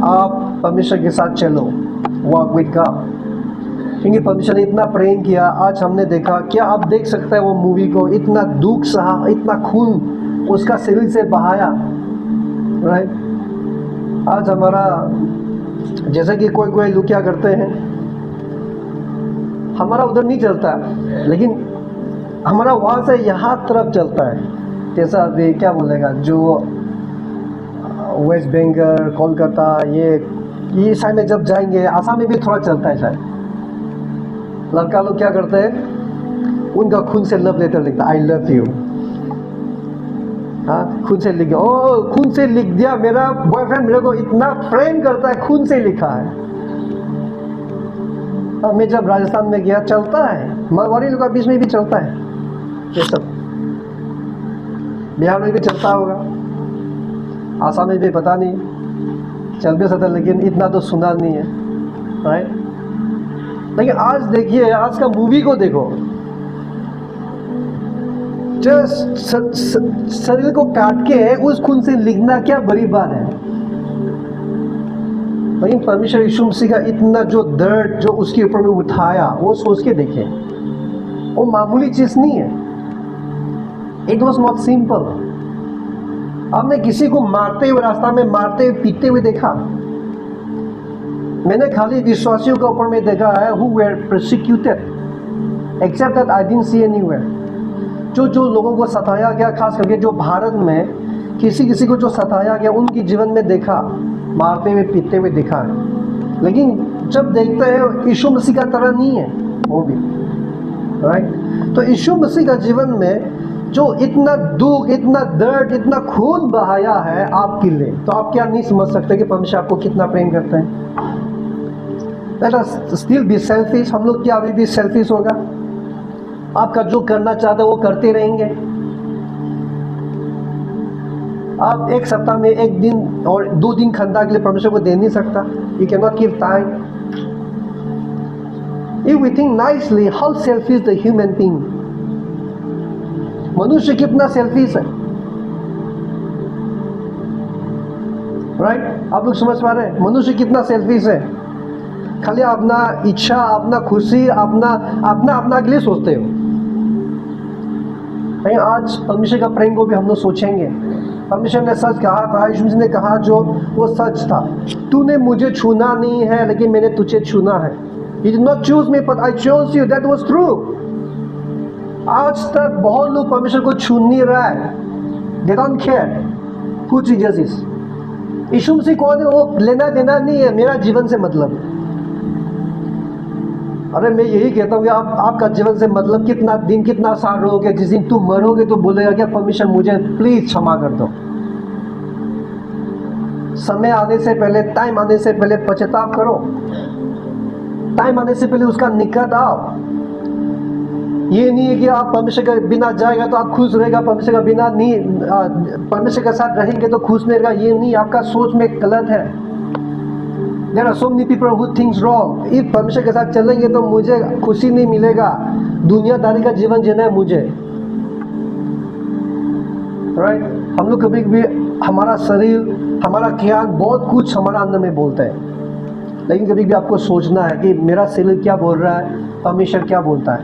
[SPEAKER 1] आप परमेश्वर के साथ चलो, वॉक विद गॉड। क्योंकि परमेश्वर ने इतना प्रेम किया। आज हमने देखा, क्या आप देख सकते हैं वो मूवी को, इतना दुख सहा, इतना खून उसका शरीर से बहाया, राइट। आज हमारा जैसे कि कोई लोग क्या करते हैं, हमारा उधर नहीं चलता, लेकिन हमारा वहाँ से यहाँ तरफ चलता है। जैसा अभी क्या बोलेगा, जो वेस्ट बंगाल, कोलकाता, ये साइड में जब जाएंगे, आसाम में भी थोड़ा चलता है शायद। लड़का लोग क्या करते हैं, उनका खून से लव लेटर लिखता, आई लव यू। हाँ, खून से लिख दिया, ओ खून से लिख दिया, मेरा बॉयफ्रेंड मेरे को इतना प्रेम करता है, खून से लिखा है। हाँ, मैं जब राजस्थान में गया, चलता है, मारवाड़ी लोग के बीच में भी चलता है ये सब, बिहार में भी चलता होगा, आसाम में भी पता नहीं, चल भी सकता, लेकिन इतना तो सुना नहीं है, राइट। लेकिन आज देखिए, आज का मूवी को देखो, शरीर को काट के उस खून से लिखना क्या बड़ी बात है। लेकिन परमेश्वर यीशु मसीह का इतना जो दर्द जो उसके ऊपर में उठाया, वो सोच के देखिए, वो मामूली चीज नहीं है। It was not simple. आपने किसी को मारते हुए, रास्ता में मारते हुए, पीटते हुए देखा? मैंने खाली विश्वासियों के ऊपर में देखा है, who were persecuted, except that I didn't see anywhere। जो लोगों को सताया गया, खास करके जो भारत में किसी को जो सताया गया, उनकी जीवन में देखा, मारते हुए, पीटते हुए देखा है। लेकिन जब देखते हैं, यीशु मसीह का तरह नहीं है वो भी, राइट। तो यीशु मसीह का जीवन में जो इतना दुख, इतना दर्द, इतना खून बहाया है आपके लिए, तो आप क्या नहीं समझ सकते कि परमेश्वर आपको कितना प्रेम करते हैं। Let us still be selfish। हम लोग क्या अभी भी सेल्फिश होगा? आपका जो करना चाहते हैं वो करते रहेंगे। आप एक सप्ताह में 1 दिन और 2 दिन खंडा के लिए परमेश्वर को दे नहीं सकता। You cannot give time। If we think nicely, how selfish the human being। मनुष्य कितना सेल्फिश है, राइट। आप लोग समझ पा रहे हैं मनुष्य कितना सेल्फिश है? खाली अपना इच्छा, अपना खुशी, अपना के लिए सोचते हो। नहीं, आज परमेश्वर का प्रेम को भी हम लोग सोचेंगे। परमेश्वर ने सच कहा था, यीशु मसीह ने कहा जो वो सच था, तूने मुझे छूना नहीं है, लेकिन मैंने तुझे छूना है। You did not choose me, but I chose you। That was true। आज तक बहुत लोग परमेश्वर को छू नहीं रहा है। They don't care who Jesus is। यीशु मसीह कौन है वो लेना देना नहीं है मेरा जीवन से मतलब। अरे मैं यही कहता हूँ कि आपका जीवन से मतलब कितना दिन, कितना साल रहोगे, जिस दिन तुम मरोगे तो बोलेगा क्या, परमेश्वर मुझे प्लीज क्षमा कर दो। समय आने से पहले, टाइम आने से पहले पश्चाताप करो। टाइम आने से पहले उसका निकट आओ। ये नहीं है कि आप परमेश्वर के बिना जाएगा तो आप खुश रहेगा, परमेश्वर का बिना नहीं, परमेश्वर के साथ रहेंगे तो खुश नहीं रहेगा। ये नहीं, आपका सोच में गलत है। There are so many people who thinks wrong. If परमेश्वर के साथ चलेंगे तो मुझे खुशी नहीं मिलेगा, दुनियादारी का जीवन जीना है मुझे, राइट? हम लोग कभी कभी हमारा शरीर, हमारा ज्ञान, बहुत कुछ हमारा अंदर में बोलता है, लेकिन कभी कभी आपको सोचना है कि मेरा शरीर क्या बोल रहा है, परमेश्वर क्या बोलता है।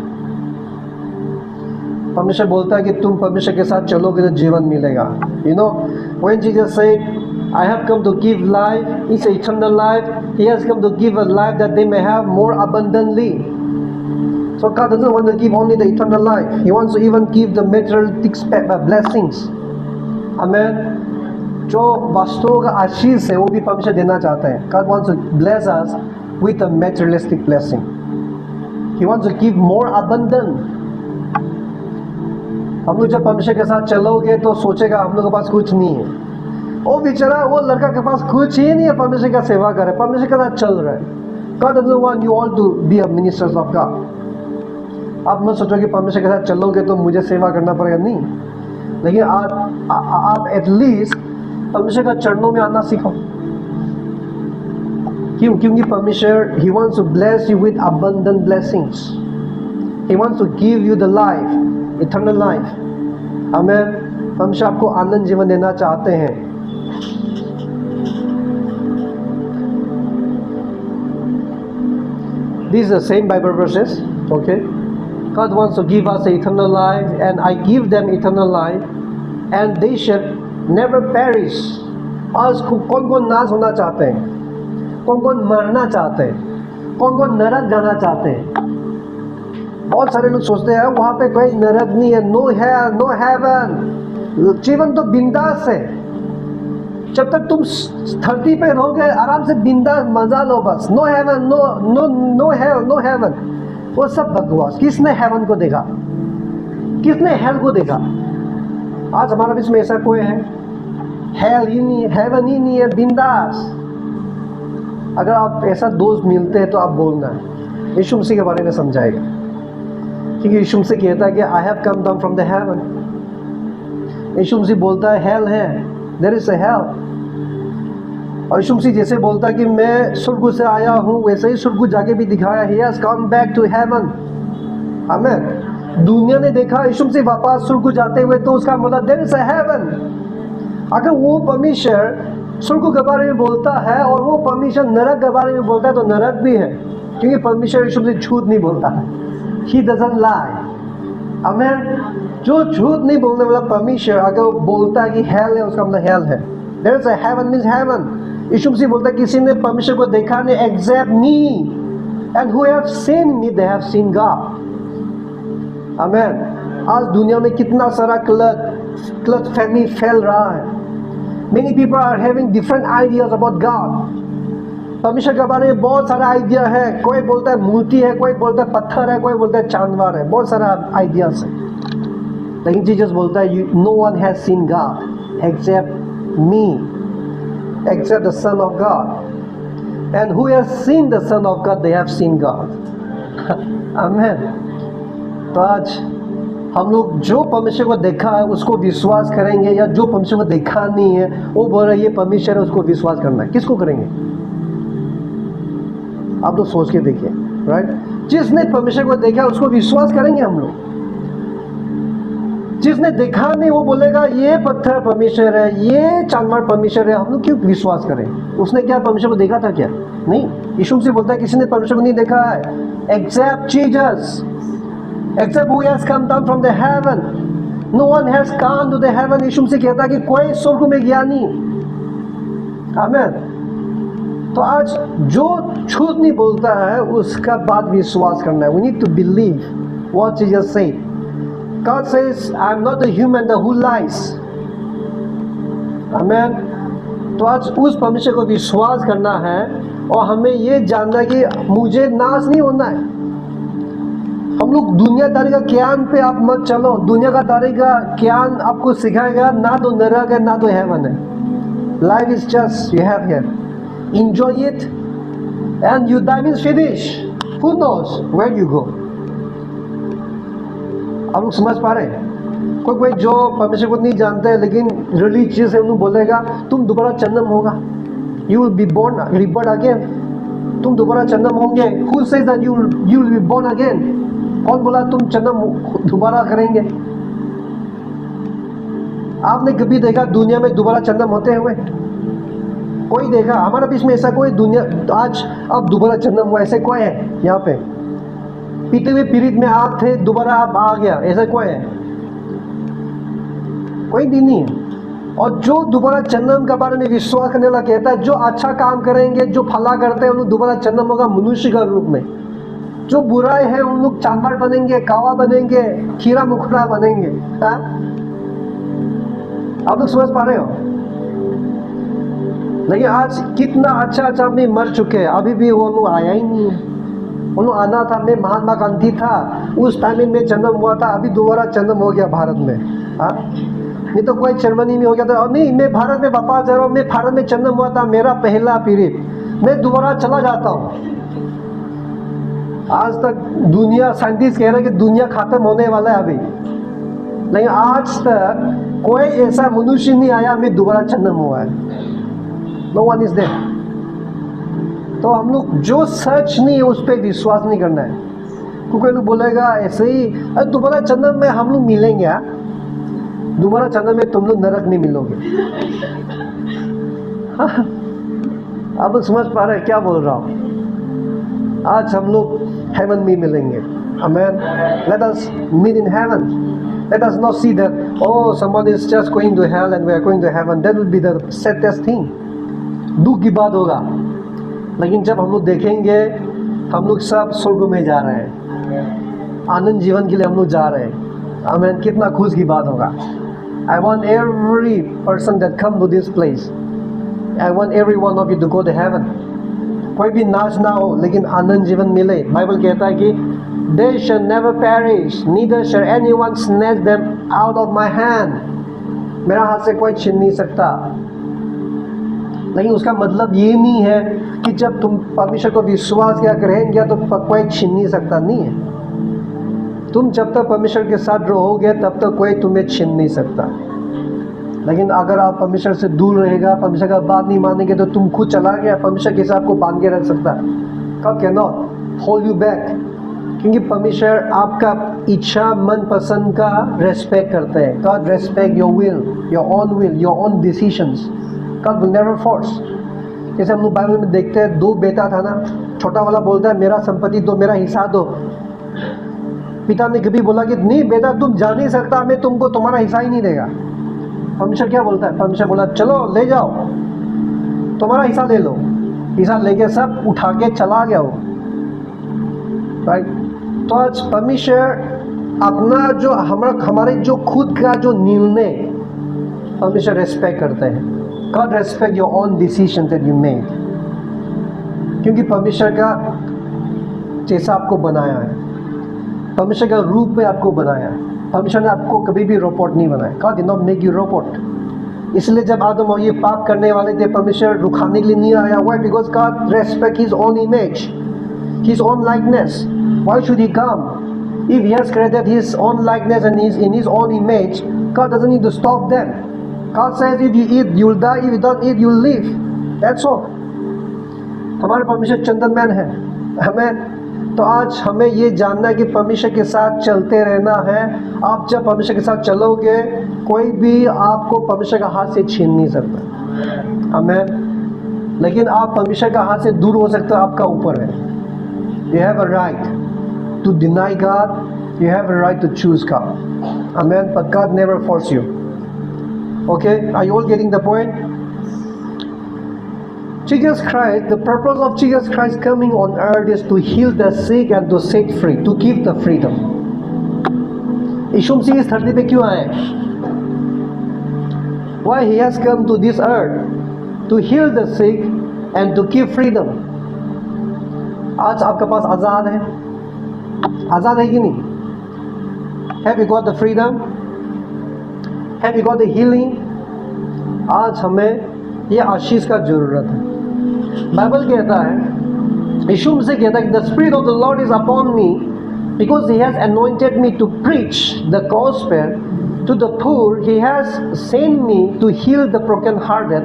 [SPEAKER 1] परमेश्वर बोलता है कि तुम परमेश्वर के साथ चलोगे तो जीवन मिलेगा। You know, when Jesus said I have come to give life, it's eternal life. He has come to give a life that they may have more abundantly. So God doesn't want to give only the eternal life. He wants to even give the materialistic blessings. Amen. जो वस्तुओं का आशीष है वो भी परमेश्वर देना चाहता है। God wants to bless us with a materialistic blessing. He wants to give more abundant. हम लोग जब परमेश्वर के साथ चलोगे तो सोचेगा हम लोग के पास कुछ नहीं है। वो बेचारा, वो लड़का के पास कुछ ही नहीं है, परमेश्वर का सेवा करे, परमेश्वर के साथ चल रहा है। God doesn't want you all to be a ministers of God. आप मत सोचो कि परमेश्वर के साथ चलोगे तो मुझे सेवा करना पड़ेगा, नहीं। लेकिन आप एटलीस्ट परमेश्वर का चरणों में आना सीखो। क्यों? क्योंकि परमेश्वर He wants to bless you with abundant blessings. He wants to give you the life, eternal life. Amen. परमेश्वर आपको आनंद जीवन देना चाहते हैं। These are the same Bible verses, okay? God wants to give us eternal life, and I give them eternal life, and they shall never perish. आज कौन कौन नाश होना चाहते हैं? कौन कौन मरना चाहते हैं? कौन कौन नरक जाना चाहते हैं? बहुत सारे लोग सोचते हैं वहाँ पे कोई नरक नहीं है, नो हेल, नो हेवन, जीवन तो बिंदास है। जब तक तुम धरती पे रहोगे आराम से बिंदास मजा लो बस। No heaven, no no no hell, no heaven, वो सब बकवास। किसने हेवन को देखा? किसने हेल को देखा? आज हमारे बीच में ऐसा कोई है? हेल ही नहीं, हेवन ही नहीं है, बिंदास। अगर आप ऐसा दोस्त मिलते हैं तो आप बोलना है, यीशु मसीह के बारे में समझाएगा, क्योंकि यीशु मसीह कहता है कि I have come down from the heaven. यीशु मसीह बोलता है हेल है, देयर इज अ हेल। और यीशु मसीह जैसे बोलता है कि मैं स्वर्ग से आया हूँ, वैसे ही स्वर्ग जाके भी दिखाया, he has come back to heaven. आमीन। दुनिया ने देखा यीशु मसीह वापस स्वर्ग जाते हुए, तो उसका मतलब देयर इज अ हेवन। अगर वो परमेश्वर स्वर्ग के बारे में बोलता है और वो परमेश्वर नरक के बारे में बोलता है, तो नरक भी है, क्योंकि परमेश्वर यीशु मसीह झूठ नहीं बोलता है। ही डजंट लाई। आमीन। जो झूठ नहीं बोलने वाला परमेश्वर अगर वो बोलता है कि हेल है, उसका मतलब हेल है। There is a heaven means heaven. यीशु मसीह बोलता है किसी ने परमेश्वर को देखा नहीं except me, and who have seen me they have seen God. आमीन। आज दुनिया में कितना सारा क्लट फैमिली फैल रहा है। Many people are having different ideas about God. परमेश्वर के बारे में बहुत सारा आइडिया है। कोई बोलता है मूर्ति है, कोई बोलता है पत्थर है, कोई बोलता है जानवर है, बहुत सारा आइडियाज है। लेकिन जीसस बोलता है no one has seen God except me, except the son of God, and who has seen the son of God they have seen God. आमीन। तो आज हम लोग जो परमेश्वर को देखा है उसको विश्वास करेंगे, या जो परमेश्वर को देखा नहीं है वो बोल रहा है ये परमेश्वर है, उसको विश्वास करना है। किसको करेंगे? आप लोग सोच के देखिए, राइट? जिसने परमेश्वर को देखा उसको विश्वास करेंगे हम लोग। जिसने देखा नहीं वो बोलेगा ये पत्थर परमेश्वर है, ये जानवर परमेश्वर है, हम लोग क्यों विश्वास करें? उसने क्या परमेश्वर को देखा था क्या? नहीं। यीशु से बोलता है किसी ने परमेश्वर को नहीं देखा है except Jesus, except who has come down from the heaven. No one has gone to the heaven. यीशु से कहता है कि कोई स्वर्ग में गया नहीं। आमीन। तो आज जो झूठ नहीं बोलता है उसका बात विश्वास करना है। We need to believe what Jesus said. God says, I am not a human who lies. आमीन। तो आज उस परमेश्वर को विश्वास करना है, और हमें ये जानना है कि मुझे नाश नहीं होना है। हम लोग दुनियादारी का ज्ञान पे आप मत चलो। दुनियादारी का ज्ञान आपको सिखाएगा ना तो नरक है ना तो हेवन है। Life is just you have here, enjoy it and you die means finish. Who knows where you go. आप लोग समझ पा रहे हैं? कोई जो परमेश्वर को नहीं जानते हैं लेकिन रिलीजियस है, उन्हें बोलेगा तुम दोबारा जन्म होगा, You will be born rebirth again. तुम दोबारा जन्म होंगे. Who says that you will be born again? कौन बोला तुम जन्म दोबारा करेंगे? आपने कभी देखा दुनिया में दोबारा जन्म होते हुए? कोई देखा? हमारे बीच में ऐसा कोई दुनिया आज अब दोबारा जन्म हुआ ऐसे कोई है यहाँ पे? पीते हुए पीड़ित में आप थे, दोबारा आप आ गया, ऐसा कोई है? कोई भी नहीं है. और जो दोबारा जन्म के बारे में विश्वास करने वाला कहता है जो अच्छा काम करेंगे, जो भला करते हैं उन लोग दोबारा जन्म होगा मनुष्य का रूप में. जो बुराई है उन लोग जानवर बनेंगे, कौवा बनेंगे, कीड़ा मकोड़ा बनेंगे. आप लोग समझ पा रहे हो? लेकिन आज कितना अच्छा अच्छा आदमी मर चुके हैं, अभी भी वो लोग आया ही नहीं है. वो लोग आना था. मैं महात्मा गांधी था, उस टाइम में जन्म हुआ था, अभी दोबारा जन्म हो गया भारत में. नहीं तो कोई जर्मनी में हो गया था. और नहीं, मैं भारत में वापस जा रहा हूँ, मैं भारत में जन्म हुआ था, मेरा पहला पीरियड, मैं दोबारा चला जाता हूँ. आज तक दुनिया साइंटिस्ट कह रहे हैं कि दुनिया खत्म होने वाला है अभी, लेकिन आज तक कोई ऐसा मनुष्य नहीं आया मैं दोबारा जन्म हुआ है. No one is there. तो हम लोग जो सच नहीं है उस पर विश्वास नहीं करना है. क्योंकि लोग बोलेगा ऐसे ही दोबारा जन्म में हम लोग मिलेंगे. दोबारा जन्म में तुम लोग नरक नहीं मिलोगे. आप लोग समझ पा रहे हैं क्या बोल रहा हूँ? आज हम लोग हेवन में मिलेंगे. Amen. Let us meet in heaven. Let us not see that, oh, someone is just going to hell and we are going to heaven. That will be the saddest thing. दुख की बात होगा. लेकिन जब हम लोग देखेंगे हम लोग सब स्वर्ग में जा रहे हैं, आनंद जीवन के लिए हम लोग जा रहे हैं. Amen. कितना खुश की बात होगा. I want every person that come to this place, I want every one of you to go to heaven. कोई भी नाश ना हो लेकिन आनंद जीवन मिले. बाइबल कहता है कि they shall never perish, neither shall anyone snatch them out of my hand. मेरा हाथ से कोई छीन नहीं सकता. लेकिन उसका मतलब ये नहीं है कि जब तुम परमेश्वर को विश्वास किया करेंगे तो कोई छीन नहीं सकता. नहीं है. तुम जब तक परमेश्वर के साथ रहोगे तब तक कोई तुम्हें छीन नहीं सकता. लेकिन अगर आप परमेश्वर से दूर रहेगा, परमेश्वर का बात नहीं मानेंगे तो तुम खुद चला गया. परमेश्वर के साथ आपको बांध के रख सकता है. God cannot hold you back. क्योंकि परमेश्वर आपका इच्छा मनपसंद का रेस्पेक्ट करते हैं. God respect your will, your own decisions. God will never force. जैसे हम लोग बाइबल में देखते हैं, 2 बेटा था ना, छोटा वाला बोलता है मेरा संपत्ति दो, मेरा हिस्सा दो. पिता ने कभी बोला कि नहीं बेटा तुम जा नहीं सकता, मैं तुमको तुम्हारा हिस्सा ही नहीं देगा. परमेश्वर क्या बोलता है? परमेश्वर बोला चलो ले जाओ, तुम्हारा हिस्सा ले लो. हिस्सा लेके सब उठा के चला गया वो. राइट. तो आज परमेश्वर अपना जो हमारे जो खुद का जो निर्णय परमेश्वर रेस्पेक्ट करते हैं. God respect your own decision that you made. क्योंकि परमेश्वर का जैसा आपको बनाया है, परमेश्वर का रूप में आपको बनाया है. परमेश्वर ने आपको कभी भी रोबोट नहीं बनाया. God did not make you robot. इसलिए जब आदम और ये पाप करने वाले थे परमेश्वर रुखाने के लिए नहीं आया. Why? Because God respect His own image, His own likeness. Why should He come? If He has created His own likeness and is in His own image, God doesn't need to stop them. God says if you eat you will die, if you don't eat you will live. That's all. हमारे परमेश्वर चंदनमैन है. हमें तो आज हमें ये जानना है कि परमेश्वर के साथ चलते रहना है. आप जब परमेश्वर के साथ चलोगे कोई भी आपको परमेश्वर का हाथ से छीन नहीं सकता. हमें लेकिन आप परमेश्वर का हाथ से दूर हो सकते हो, आपका ऊपर है. You have a right to deny God. You have a right to choose God. Amen. But God never force you. Okay? Are you all getting the point? Jesus Christ, the purpose of Jesus Christ coming on earth is to heal the sick and to set free, to give the freedom. यीशु मसीह इस धरती पे क्यों आए? Why He has come to this earth? To heal the sick and to give freedom. आज आपके पास आज़ाद है. आज़ाद है कि नहीं? Have you got the freedom? Have you got the healing? आज हमें ये आशीष का जरूरत है. बाइबल कहता है, यीशु मसीह कहता है, the spirit of the Lord is upon me because He has anointed me to preach the gospel to the poor. He has sent me to heal the brokenhearted,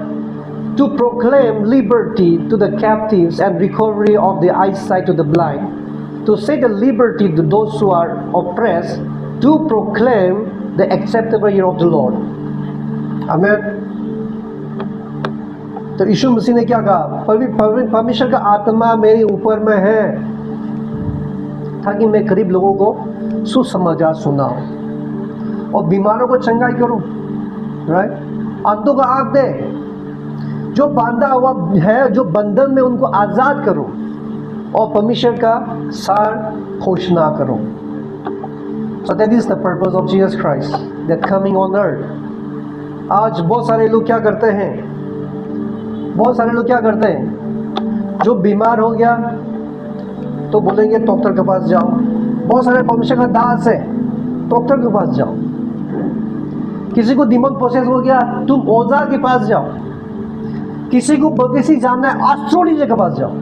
[SPEAKER 1] to proclaim liberty to the captives and recovery of the eyesight to the blind, to set the liberty to those who are oppressed, to proclaim the acceptable year of the Lord. Amen. तो यीशु मसीह ने क्या कहा? परमेश्वर का आत्मा मेरे ऊपर में है ताकि मैं गरीब लोगों को सुसमाचार सुनाऊं और बीमारों को चंगाई करूं, राइट? अंधों को आँख दे, जो बांधा हुआ है, जो बंधन में, उनको आज़ाद करूं और परमेश्वर का सार घोषणा करूं. So that is the purpose of Jesus Christ, that coming on earth. आज बहुत सारे लोग क्या करते हैं? जो बीमार हो गया तो बोलेंगे डॉक्टर के पास जाओ. बहुत सारे परमेश्वर का दास है, डॉक्टर के पास जाओ. किसी को डिमन प्रोसेस हो गया, तुम ओझा के पास जाओ. किसी को भविष्य जानना है, एस्ट्रोलॉजर के पास जाओ.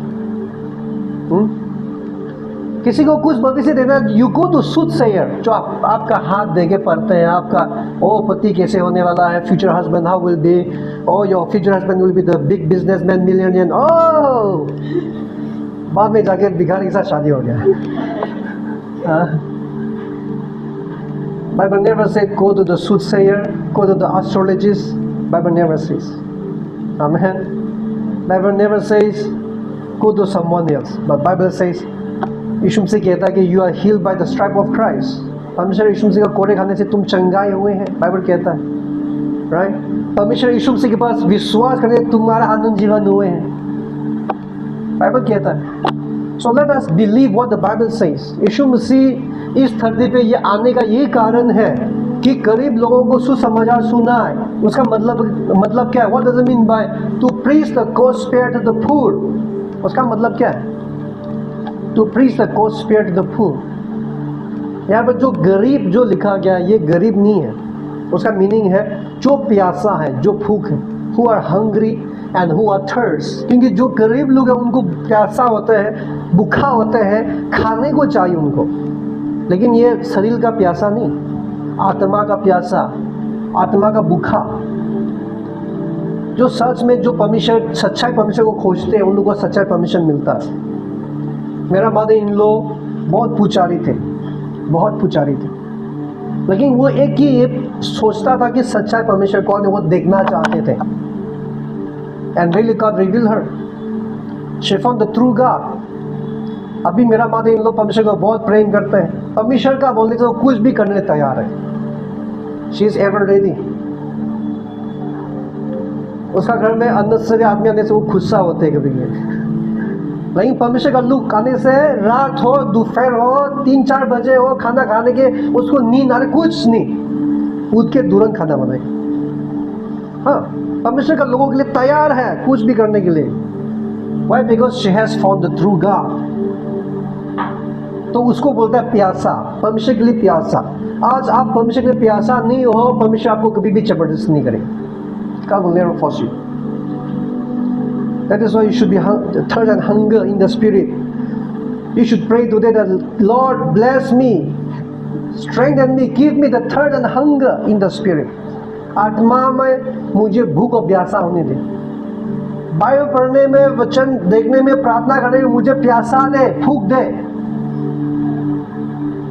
[SPEAKER 1] किसी को कुछ भविष्य देना, यू गो टू सूटसेयर, जो आपका हाथ देके पढ़ते हैं, आपका पति कैसे होने वाला है, future husband how will be, your future husband will be the big businessman, millionaire. बाद में जाके भिखारी के साथ शादी हो गया. Bible never said go to the soothsayer, go to the astrologist. Bible never says. Amen. Bible never says go to someone else. But Bible says, यीशु मसीह कहता है कि you are healed by the stripe of Christ. परमेश्वर यीशु मसीह का कोड़े खाने से तुम चंगाए हुए हैं, बाइबल कहता है, राइट? परमेश्वर यीशु मसीह के पास विश्वास करके तुम्हारा आनंद जीवन हुए हैं, बाइबल कहता है. So let us believe what the Bible says. यीशु मसीह इस धरती पे ये आने का ये कारण है कि गरीब लोगों को सुसमाचार सुनाए. उसका मतलब क्या है? What does it mean by to preach the gospel to the poor? उसका मतलब क्या है? To preach the gospel to the poor. यहाँ पर जो गरीब जो लिखा गया है, ये गरीब नहीं है. उसका मीनिंग है जो प्यासा है, जो भूख है. Who are hungry and who are thirst. क्योंकि जो गरीब लोग हैं उनको प्यासा होते हैं, भूखा होते हैं, खाने को चाहिए उनको. लेकिन ये शरीर का प्यासा नहीं, आत्मा का प्यासा, आत्मा का भूखा. जो सच में जो परमेश्वर, सच्चाई परमेश्वर को खोजते हैं, उन लोगों को सच्चाई परमेश्वर मिलता है. मेरा मदर इन लोग बहुत पुजारी थे, लेकिन वो एक ही ये सोचता था कि सच्चाई परमेश्वर कौन है, वो देखना चाहते थे. And really God revealed her. She found the true God. अभी मेरा मदर इन लोग परमेश्वर को बहुत प्रेम करते हैं. परमेश्वर का बोलने से वो कुछ भी करने तैयार है. She is ever ready. उसका घर में अननेसेसरी आदमी आने से वो गुस्सा होते हैं कभी कभी. लेकिन परमेश्वर का लुक आने से, रात हो, दोपहर हो, 3-4 बजे हो, खाना खाने के उसको नींद आ रही, कुछ नहीं, उठ के तुरंत खाना बनाए. हाँ, परमेश्वर का लोगों के लिए तैयार है कुछ भी करने के लिए. Why? Because she has found the true God. तो उसको बोलता है प्यासा, परमेश्वर के लिए प्यासा. आज आप परमेश्वर के लिए प्यासा नहीं हो, परमेश्वर आपको कभी भी जबरदस्ती नहीं करेगा. God will never force you. That is why you should be thirst and hunger in the spirit. You should pray today that Lord bless me, strengthen me, give me the thirst and hunger in the spirit. आत्मा में मुझे भूख और प्यासा होने दे. Bible पढ़ने में, वचन देखने में, प्रार्थना करने में मुझे प्यासा दे, भूख दे.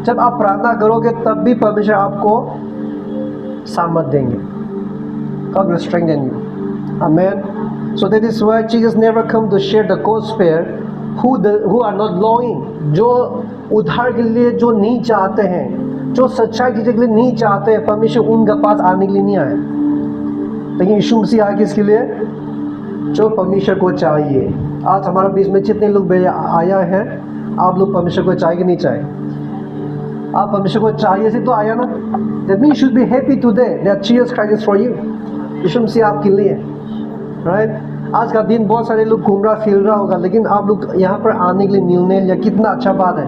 [SPEAKER 1] जब आप प्रार्थना करोगे तब भी परमेश्वर आपको सामर्थ देंगे. God will strengthen you. Amen. So that is why Jesus never come to share the gospel who are not longing. जो उद्धार के लिए जो नहीं चाहते हैं, जो सच्चाई चीज़ के लिए नहीं चाहते हैं, परमेश्वर उनके पास आने के लिए नहीं आए. लेकिन यीशु मसीह आए किसके लिए? जो परमेश्वर को चाहिए. आज हमारे बीच में जितने लोग आया है, आप लोग परमेश्वर को चाहिए कि नहीं चाहिए? आप परमेश्वर को चाहिए से तो आया ना. That means you should be happy today that Jesus Christ is for you. यीशु मसीह आपके लिए, राइट? आज का दिन बहुत सारे लोग घूम रहा फिर रहा होगा, लेकिन आप लोग यहाँ पर आने के लिए निर्णय लिया, कितना अच्छा बात है.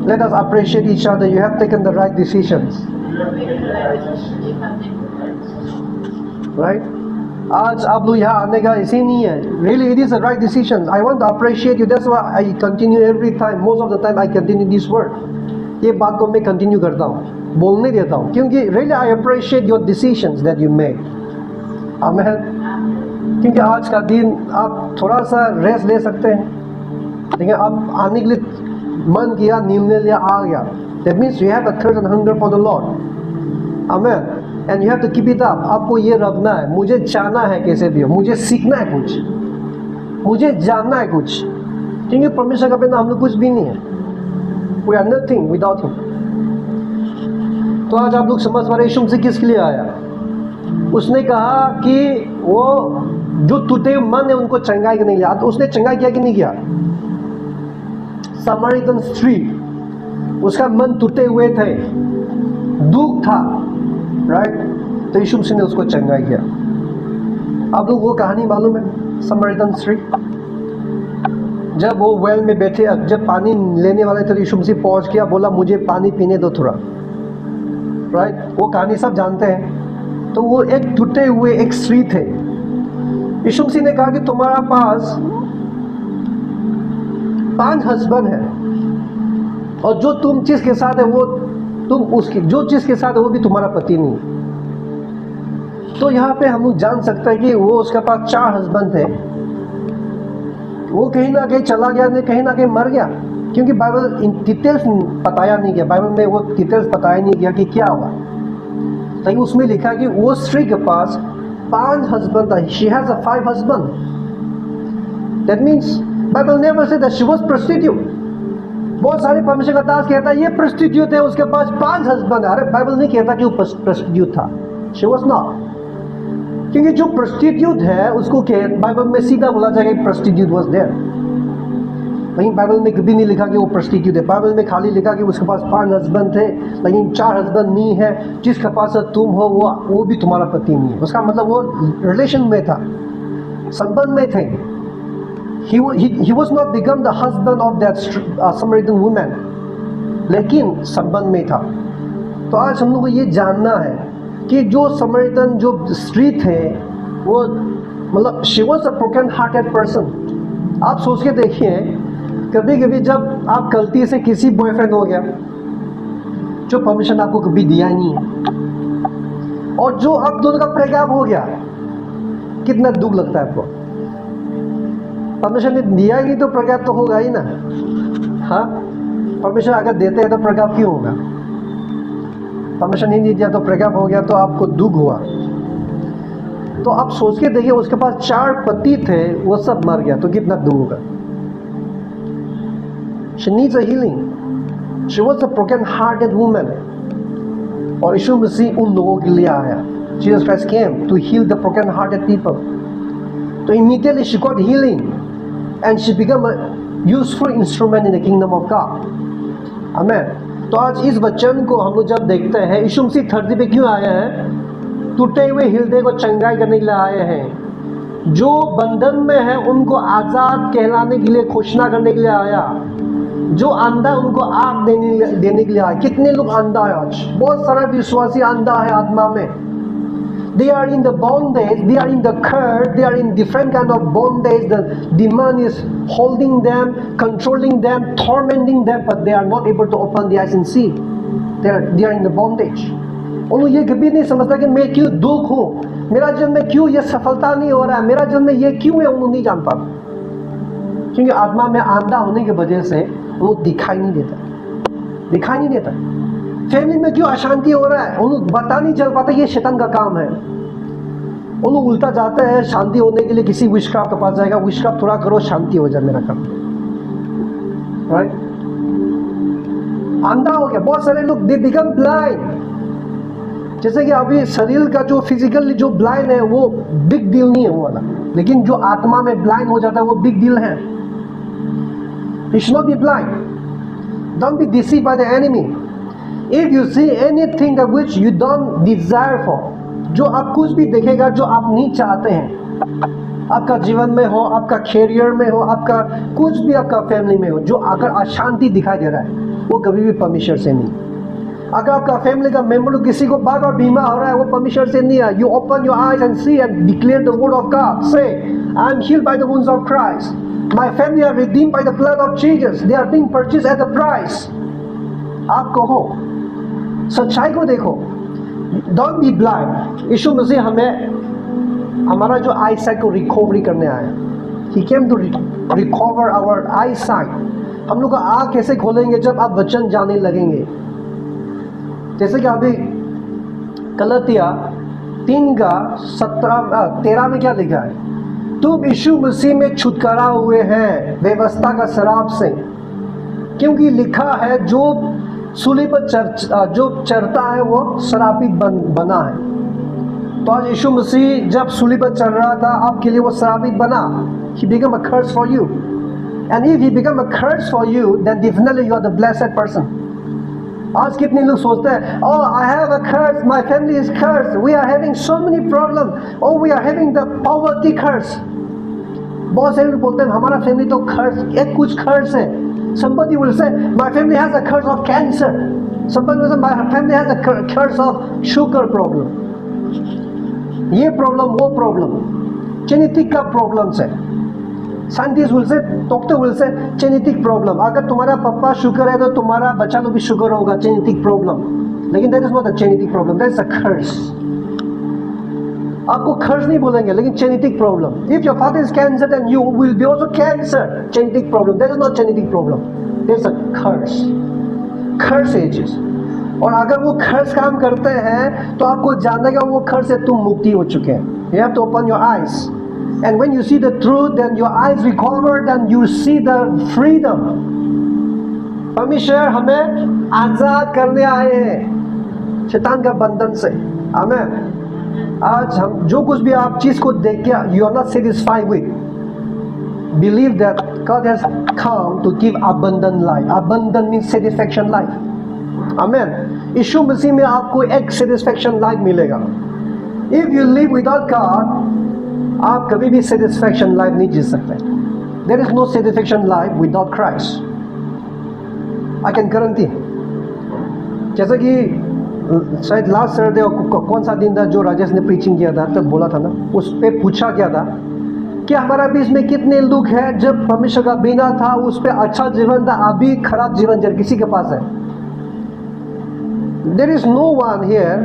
[SPEAKER 1] Let us appreciate each other. You have taken the right decisions, right? आज आप लोग यहाँ आने का ऐसे नहीं है. Really, it is the right decision. I want to appreciate you. That's why I continue every time. Most of the time, I continue this word. ये बात को मैं कंटिन्यू करता हूँ, बोलने देता हूँ, क्योंकि really I appreciate your decisions that you made. Amen. क्योंकि आज का दिन आप थोड़ा सा रेस्ट ले सकते हैं, लेकिन आप आने के लिए मन किया, नींद ले लिया, आ गया। That means you have a thirst and hunger for the Lord. Amen. And you have to keep it up. आपको ये रखना है, मुझे जाना है कैसे भी हो, मुझे सीखना है कुछ, मुझे जानना है कुछ, क्योंकि परमेश्वर का बिना हम लोग कुछ भी नहीं है। We are nothing without Him. तो आज आप लोग समझ पा रहे यीशु मसीह किसके लिए आया। उसने कहा कि वो जो टूटे हुए मन है उनको चंगाई करने के लिए, तो उसने चंगाई किया कि नहीं किया। सामरियन स्त्री, उसका मन टूटे हुए थे, दुख था, राइट, तो यीशु मसीह ने उसको चंगाई किया। आप लोग वो कहानी मालूम है, सामरियन स्त्री जब वो वेल में बैठे, जब पानी लेने वाले थे, यीशु मसीह पहुंच गया, बोला मुझे पानी पीने दो थोड़ा, राइट, वो कहानी सब जानते हैं। तो वो एक टूटे हुए एक स्त्री थे। यीशु मसीह ने कहा कि तुम्हारा पास 5 हस्बैंड है, और जो तुम जिसके साथ है वो तुम उसकी, जो जिसके साथ है वो भी तुम्हारा पति नहीं। तो यहाँ पे हम लोग जान सकते हैं कि वो उसके पास 4 हस्बैंड थे, वो कहीं ना कहीं चला गया, कहीं ना कहीं मर गया, क्योंकि बाइबल इन डिटेल्स बताया नहीं गया, बाइबल में वो डिटेल्स बताया नहीं गया कि क्या हुआ। लेकिन उसमें लिखा कि वो स्त्री के पास 5 हस्बैंड था, she has 5 husband. That means Bible never said that she was prostitute. बहुत सारे परमेश्वर का दास कहता है ये प्रोस्टिट्यूट है, उसके पास 5 हस्बैंड है। अरे बाइबल नहीं कहता कि वो प्रोस्टिट्यूट था, शी वाज नॉट। क्योंकि जो प्रोस्टिट्यूट है उसको बाइबल में सीधा बोला जाएगा प्रोस्टिट्यूट वाज देयर। वहीं बाइबल में कभी नहीं लिखा कि वो प्रोस्टिट्यूट है, बाइबल में खाली लिखा कि उसके पास 5 हस्बैंड थे, लेकिन 4 हस्बैंड नहीं है, जिसके पास तुम हो वो भी तुम्हारा पति नहीं है। उसका मतलब वो रिलेशन में था, संबंध में थे। He was not become the husband of that Samaritan woman, लेकिन संबंध में था। तो आज हम लोग को ये जानना है कि जो समरितन जो स्त्री थे वो मतलब she was a broken hearted person। आप सोच के देखिए, कभी कभी जब आप गलती से किसी बॉयफ्रेंड हो गया जो परमिशन आपको कभी दिया नहीं है, और जो आप दोनों का ब्रेकअप हो गया, कितना दुख लगता है आपको। परमिशन ने दिया ही नहीं तो ब्रेकअप तो होगा ही ना। हाँ, परमिशन अगर देते हैं तो ब्रेकअप क्यों होगा। परमिशन ही नहीं दिया तो ब्रेकअप हो गया, तो आपको दुख हुआ। तो आप सोच के देखिए, उसके पास 4 पति थे, वो सब मर गया, तो कितना दुख होगा। She needs a healing. She was a broken-hearted woman. और यीशु मसीह उन लोगों के लिए आया। Jesus Christ came to heal the broken-hearted people. So immediately she got healing, and she became a useful instrument in the kingdom of God. Amen. तो आज इस वचन को हम लोग जब देखते हैं, यीशु मसीह धरती पे क्यों आए हैं? टूटे हुए हृदय को चंगाई करने के लिए आए हैं। जो बंधन में है उनको आजाद कहलाने के लिए, घोषणा करने के लिए आया। जो अंधा उनको आग देने के लिए आया। कितने लोग अंधा है आज? बहुत सारा विश्वासी अंधा है आत्मा में। They are in the bondage, they are in the curse, they are in different kind of bondage. The demon is holding them, controlling them, tormenting them, but they are not able to open their eyes and see. They are in the bondage. उन लोग ये कभी नहीं समझता कि मैं क्यों दुख हूँ, मेरा जन्म में क्यों ये सफलता नहीं हो रहा है, मेरा जन्म में ये क्यों है, उन लोग नहीं जान पाते। क्योंकि आत्मा में अंधा होने की वजह से वो दिखाई नहीं देता। फैमिली में क्यों अशांति हो रहा है, उन लोग पता नहीं चल पाता, ये शैतान का काम है। उन लोग उल्टा जाते हैं, शांति होने के लिए किसी विशक्राफ्ट के पास जाएगा, विशक्राफ्ट थोड़ा करो, शांति हो जाए मेरा काम, राइट। अंधा हो गया। बहुत सारे लोग दे बिकम ब्लाइंड। जैसे कि अभी शरीर का जो फिजिकली जो ब्लाइंड है वो बिग डील नहीं है वो वाला, लेकिन जो आत्मा में ब्लाइंड हो जाता है वो बिग डील है। You should not be blind. Don't be deceived by the enemy. If you see anything that which you don't desire for, जो आप कुछ भी देखेगा जो आप नहीं चाहते हैं, आपका जीवन में हो, आपका कैरियर में हो, आपका कुछ भी आपका फैमिली में हो, जो अगर अशांति दिखाई दे रहा है वो कभी भी परमेश्वर से नहीं। अगर आपका फैमिली का मेंबर किसी को बार बार बीमार हो रहा है, वो परमेश्वर से नहीं है। You open your eyes and see and declare the word of God. Say I am healed by the wounds of Christ. My family are redeemed by the blood of Jesus. They are being purchased at the price. आप कहो, सच्चाई को देखो। Don't be blind. यीशु मसीह हमें हमारा जो आई site को recovery करने आया। He came to recover our eyesight. हम लोग का आँख कैसे खोलेंगे जब आप वचन जाने लगेंगे। जैसे कि अभी गलातिया 3:13 में क्या लिखा है, तुम यीशु मसीह में छुटकारा हुए हैं व्यवस्था का शराब से, क्योंकि लिखा है जो सूली पर जो चढ़ता है वो शराबी बना है। तो आज यीशु मसीह जब सूली पर चढ़ रहा था आपके लिए वो शराबी बना। He became a curse for you, and if he become a curse for you, then definitely you are the blessed person. आज कितने लोग सोचते हैं, oh I have a curse, my family is cursed, we are having so many problems, oh we are having the poverty curse. बहुत सारे लोग बोलते हैं हमारा फैमिली तो कर्स, एक कुछ कर्स है। Somebody will say my family has a curse of cancer, somebody will say my family has a curse of sugar problem, ये प्रॉब्लम वो प्रॉब्लम, जेनेटिक का प्रॉब्लम है। Scientist will say, doctor will say genetic problem, अगर तुम्हारा पापा sugar है तो तुम्हारा बच्चा लोग भी शुगर होगा, जेनेटिक प्रॉब्लम। लेकिन that is not a genetic problem, that is a curse. आपको कर्स नहीं बोलेंगे लेकिन genetic problem. If your father is cancer then you will be also cancer, genetic problem, that is not genetic problem, that is a curse, curse ages. और अगर वो कर्स काम करते हैं तो आपको जानना है वो कर्स से तुम मुक्ति हो चुके हैं। You have to open your eyes, and when you see the truth, then your eyes recovered, and you see the freedom. परमेश्वर हमें आजाद करने आए हैं शैतान का बंधन से। आमीन। आज हम जो कुछ भी आप चीज को देख के you are not satisfied with, believe that God has come to give abundant life. Abundant means satisfaction life. आमीन। यीशु मसीह में आपको एक satisfaction life मिलेगा। If you live without God, आप कभी भी satisfaction life नहीं जी सकते। There is no satisfaction life without Christ. I can guarantee. जैसा कि शायद लास्ट सैटरडे कौन सा दिन था जो राजेश ने प्रीचिंग किया था, तब बोला था ना, उस पर पूछा क्या था कि हमारा बीच में कितने लोग हैं जब परमेश्वर का बिना था उस पर अच्छा जीवन था, अभी खराब जीवन जब किसी के पास है। There is no one here.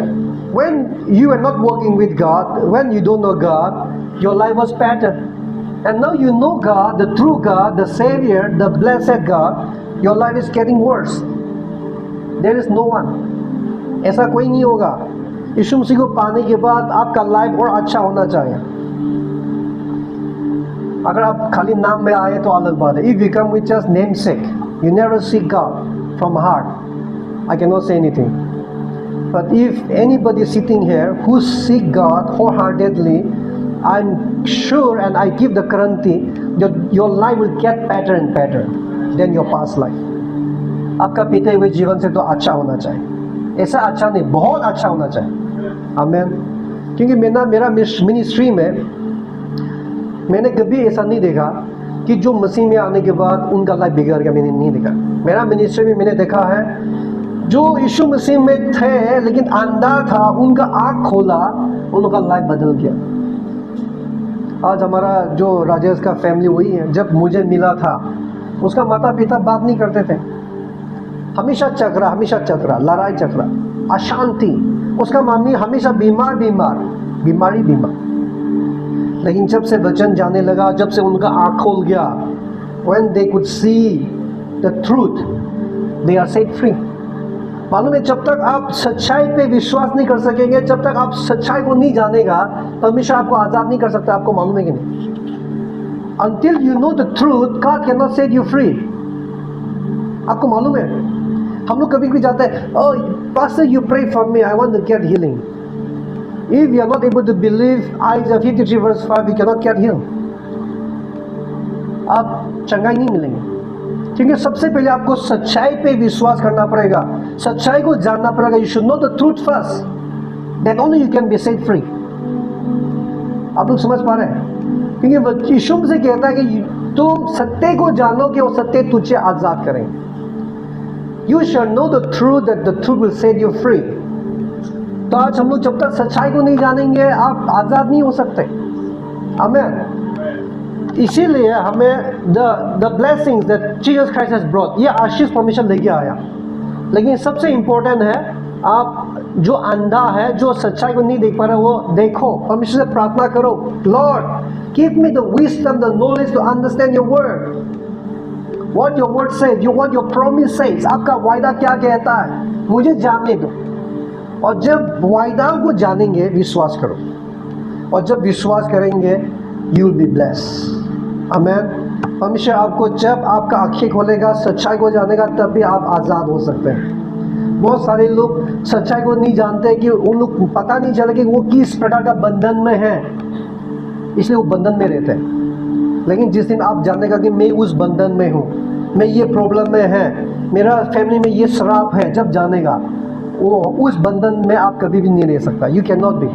[SPEAKER 1] When you are not working with God, when you don't know God, your life was better. And now you know God, the true God, the Savior, the blessed God, your life is getting worse. There is no one. ऐसा कोई नहीं होगा। यीशु मसीह को पाने के बाद आपका लाइफ और अच्छा होना चाहिए। अगर आप खाली नाम में आए तो अलग बात है। If you come with just namesake, you never seek God from heart, I cannot say anything. But if anybody sitting here who seek God wholeheartedly, I'm sure and I give the guarantee that your life will get better and better than your past life. आपका बीते हुए जीवन से तो अच्छा होना चाहिए, ऐसा अच्छा नहीं, बहुत अच्छा होना चाहिए। आमीन। क्योंकि मेरा मिनिस्ट्री में मैंने कभी ऐसा नहीं देखा कि जो मसीह में आने के बाद उनका लाइफ बिगड़ गया, मैंने नहीं देखा। मेरा मिनिस्ट्री में मैंने देखा है जो यीशु मसीह में थे लेकिन अंधा था, उनका आँख खोला, उनका लाइफ बदल गया। आज हमारा जो राजेश का फैमिली वही है। जब मुझे मिला था उसका माता पिता बात नहीं करते थे, हमेशा चक्रा, लड़ाई झगड़ा, अशांति। उसका मम्मी हमेशा बीमारी। लेकिन जब से वचन जाने लगा, जब से उनका आँख खोल गया, when they could see the truth, they are set free. मालूम है, जब तक आप सच्चाई पे विश्वास नहीं कर सकेंगे, जब तक आप सच्चाई को नहीं जानेगा, परमेश्वर आपको आज़ाद नहीं कर सकता। आपको मालूम है कि नहीं? Until you know the truth, God cannot set you free. आपको मालूम है, हम लोग कभी जाते हैं, oh pastor you pray for me, I want to get healing. If you are not able to believe Isaiah 53 verse 5, you cannot get healed. आप चंगाई नहीं मिलेंगे, क्योंकि सबसे पहले आपको सच्चाई पे विश्वास करना पड़ेगा, सच्चाई को जानना पड़ेगा। You should know the truth first, then only you can be set free. आप लोग समझ पा रहे हैं? क्योंकि यीशु से कहता है कि तुम सत्य को जानोगे और सत्य तुझे आजाद करेंगे। You shall know the truth, that the truth will set you free. तो आज हम लोग जब तक सच्चाई को नहीं जानेंगे, आप आजाद नहीं हो सकते। आमीन। इसीलिए हमें the blessings that Jesus Christ has brought, ये आशीष परमेश्वर लेके आया। लेकिन सबसे इम्पोर्टेंट है आप जो अंधा है, जो सच्चाई को नहीं देख पा रहा, वो देखो, परमेश्वर से प्रार्थना करो, Lord give me the wisdom, the knowledge to understand your word, what your word says, what your promise says, आपका वायदा क्या कहता है, मुझे जानने दो। और जब वायदा को जानेंगे, विश्वास करो, और जब विश्वास करेंगे, यू विल बी ब्लेस्ड। आमीन। परमेश्वर आपको जब आपका आंखें खोलेगा, सच्चाई को जानेगा, तब भी आप आज़ाद हो सकते हैं। बहुत सारे लोग सच्चाई को नहीं जानते कि उन लोग पता नहीं चला कि वो किस प्रकार का बंधन में है, इसलिए वो बंधन में रहते हैं। लेकिन जिस दिन आप जानेगा कि मैं उस बंधन में हूँ, मैं ये प्रॉब्लम में है, मेरा फैमिली में ये श्राप है, जब जानेगा, वो उस बंधन में आप कभी भी नहीं रह सकता। You can not be.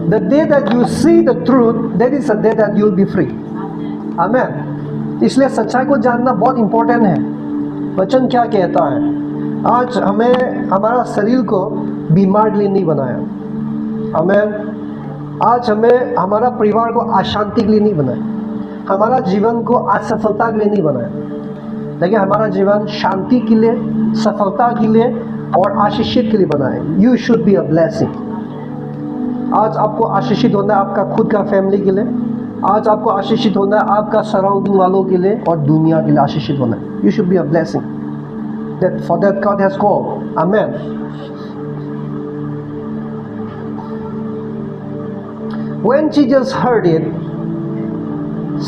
[SPEAKER 1] The day that you see the truth, that is the day that you will B free. आमीन। इसलिए सच्चाई को जानना बहुत इंपॉर्टेंट है। वचन क्या कहता है? आज हमें हमारा शरीर को बीमार के लिए नहीं बनाया, हमें आज हमें हमारा परिवार को अशांति के लिए नहीं बनाया, हमारा जीवन को असफलता के लिए नहीं बनाया, लेकिन हमारा जीवन शांति के लिए, सफलता के लिए और आशीषित के लिए बना है। You should be a blessing. आज आपको आशीषित होना है आपका खुद का फैमिली के लिए, आज आपको आशीषित होना है आपका सराउंडिंग वालों के लिए और दुनिया के लिए आशीषित होना है। You should be a blessing. That for that God has called. Amen. When Jesus heard it,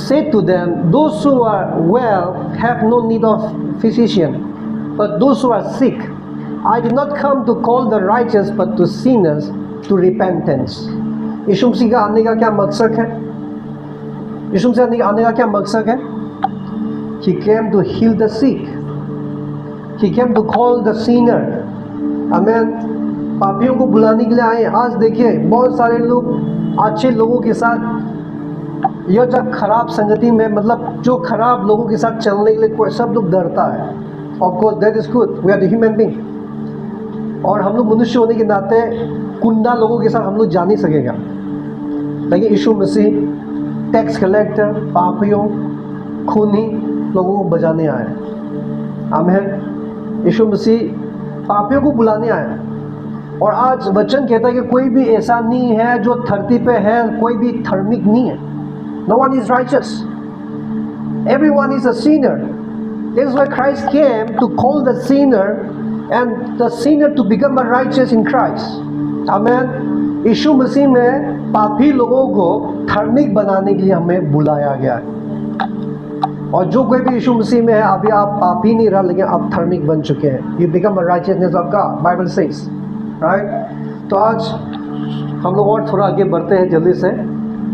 [SPEAKER 1] said to them, those who are well have no need of physician, but those who are sick. I did not come to call the righteous, but to sinners to repentance. यीशु मसीह का आने का क्या मकसद है? यीशु मसीह आने का क्या मकसद है? He came to heal the sick. He came to call the sinner. Amen. पापियों को बुलाने के लिए आए। आज देखिए बहुत सारे लोग अच्छे लोगों के साथ या जब खराब संगति में, मतलब जो खराब लोगों के साथ चलने के लिए कोई सब लोग डरता है। Of course that is good. We are the human being. और हम लोग मनुष्य होने के नाते कुंडा लोगों के साथ हम लोग जा नहीं सकेगा। लेकिन यीशु मसीह टैक्स कलेक्टर, पापियों, खूनी लोगों को बचाने आए। आमीन। यीशु मसीह पापियों को बुलाने आया। और आज वचन कहता है कि कोई भी ऐसा नहीं है जो धरती पे है, कोई भी धार्मिक नहीं है। No one is righteous. Everyone is a sinner. That is why Christ came to call the sinner and the sinner to become a righteous in Christ. Amen. यीशु मसीह में पापी लोगों को धार्मिक बनाने के लिए हमें बुलाया गया है। और जो कोई भी यीशु मसीह में है, अभी आप पापी नहीं रहा, लेकिन आप धार्मिक बन चुके हैं। You become a righteousness of God, Bible says, right. तो आज हम लोग और थोड़ा आगे बढ़ते हैं जल्दी से।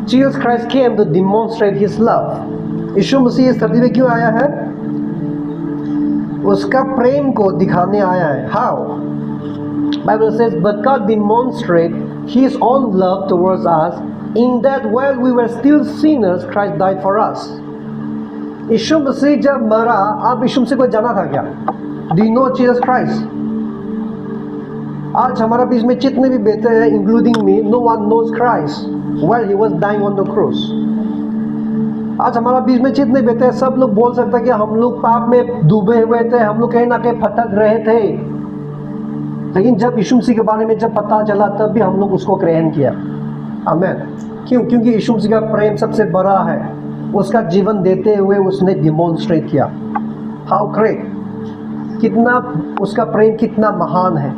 [SPEAKER 1] Jesus Christ came to demonstrate his love. यीशु मसीह इस धरती पे क्यों आया है? उसका प्रेम को दिखाने आया है। How? Bible says, but God demonstrate his own love towards us in that while we were still sinners Christ died for us. यीशु मसीह जब मरा, आप यीशु मसीह को जाना था क्या? Do you know Jesus Christ? आज हमारा बीच में जितने भी बैठे हैं, including me, no one knows Christ while he was dying on the cross. आज हमारा बीच में जितने बैठे हैं, सब लोग बोल सकते हैं कि हम लोग पाप में डूबे हुए थे, हम लोग कहीं ना कहीं भटक रहे थे, लेकिन जब यीशु मसीह के बारे में जब पता चला, तब भी हम लोग उसको ग्रहण किया। आमीन। क्यों? क्योंकि यीशु मसीह का प्रेम सबसे बड़ा है। उसका जीवन देते हुए उसने डिमॉन्स्ट्रेट किया। How great! कितना उसका प्रेम कितना महान है।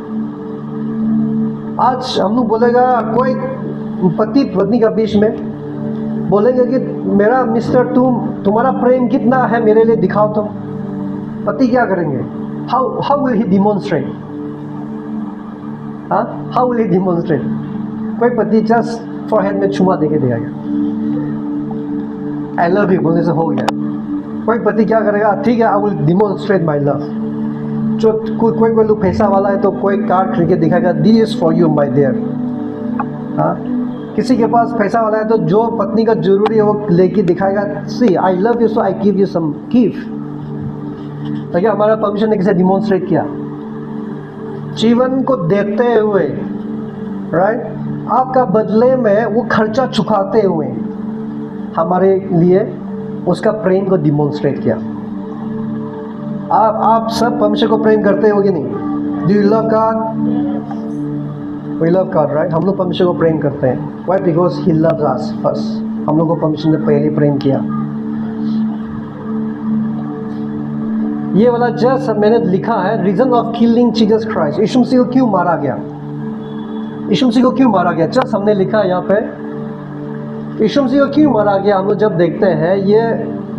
[SPEAKER 1] आज हम लोग बोलेगा, कोई पति पत्नी का बीच में बोलेंगे कि मेरा मिस्टर, तुम्हारा प्रेम कितना है मेरे लिए, दिखाओ तो। पति क्या करेंगे? How will he demonstrate? How will he demonstrate? कोई पति जस्ट फॉरहेड में चुमा देके दिखाएगा, आई लव यू बोलने से हो गया। कोई पति क्या करेगा? ठीक है, I will demonstrate my love. जो कोई लोग पैसा वाला है तो कोई कार खरीद के दिखाएगा, this is for you my dear. किसी के पास पैसा वाला है तो जो पत्नी का जरूरी है वो लेके दिखाएगा, see I love you so I give you some gift. तो क्या हमारा परमेश्वर ने किसे डिमॉन्स्ट्रेट किया? जीवन को देते हुए, राइट, आपका बदले में वो खर्चा चुकाते हुए हमारे लिए उसका प्रेम को डिमॉन्स्ट्रेट किया। आप सब परमेश्वर को प्रेम करते हो कि नहीं? Do you love God? We love God right, हम लोग परमेश्वर को प्रेम करते हैं। Why? Because he loves us first, हम लोग को परमेश्वर ने पहले प्रेम किया। ये वाला जस्ट मैंने लिखा है, reason of killing Jesus Christ, यीशु मसीह को क्यों मारा गया, यीशु मसीह को क्यों मारा गया, जस्ट हमने लिखा है यहाँ पे यीशु मसीह को क्यों मारा गया। हम लोग जब देखते हैं ये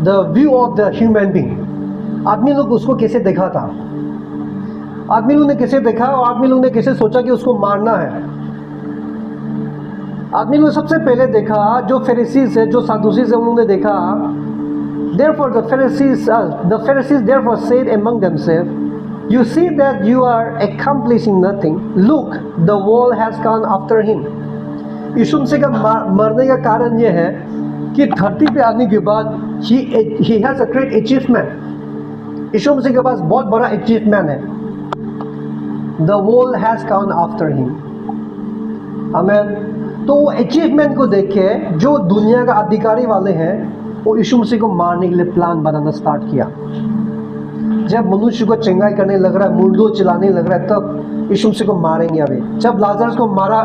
[SPEAKER 1] the view of the human being, आदमी लोग उसको कैसे देखा था, आदमी लोग ने कैसे देखा और आदमी लोग ने कैसे सोचा कि उसको मारना है। आदमी लोग सबसे पहले देखा, जो फेरिसीज है, जो सादुसीज है, उन्होंने देखा, therefore the Pharisees therefore said among themselves, you see that you are accomplishing nothing, look the world has gone after him। यीशु मसीह का मरने का कारण ये है कि धरती पे आने के बाद he has a great achievement, यीशु मसीह के पास बहुत बड़ा अचीवमेंट है, the world has gone after him। आमेन। तो वो अचीवमेंट को देख के जो दुनिया का अधिकारी वाले हैं वो यीशु मसीह को मारने के लिए प्लान बनाना स्टार्ट किया। जब मनुष्य को चंगाई करने लग रहा है, मुर्दों चिल्लाने लग रहा है, तब यीशु मसीह को मारेंगे। अभी जब लाजरस को मारा,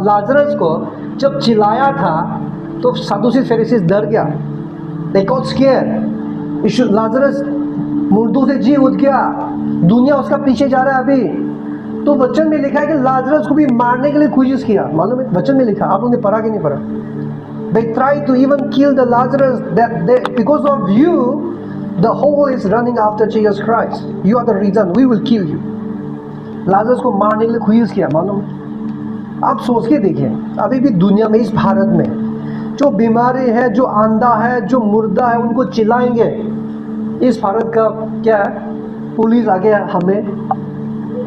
[SPEAKER 1] लाजरस को जब चिल्लाया था तो सादुसी फरीसी डर गया, they got scared। यीशु लाजरस मुर्दों से जी उठ गया, दुनिया उसका पीछे जा रहा है। अभी तो वचन में लिखा है कि लाजरस को भी मारने के लिए कोशिश किया, मालूम है वचन में लिखा, आप लोगों ने पढ़ा कि नहीं पढ़ा? They tried to even kill the Lazarus, because of you the whole is running after Jesus Christ, you are the reason, we will kill you। Lazarus को मारने के लिए कोशिश किया, मालूम है? आप सोच के देखिए, अभी भी दुनिया में, इस भारत में जो बीमारी है, जो अंधा है, जो मुर्दा है, उनको चिल्लाएंगे। इस भारत का क्या है, पुलिस आगे हमें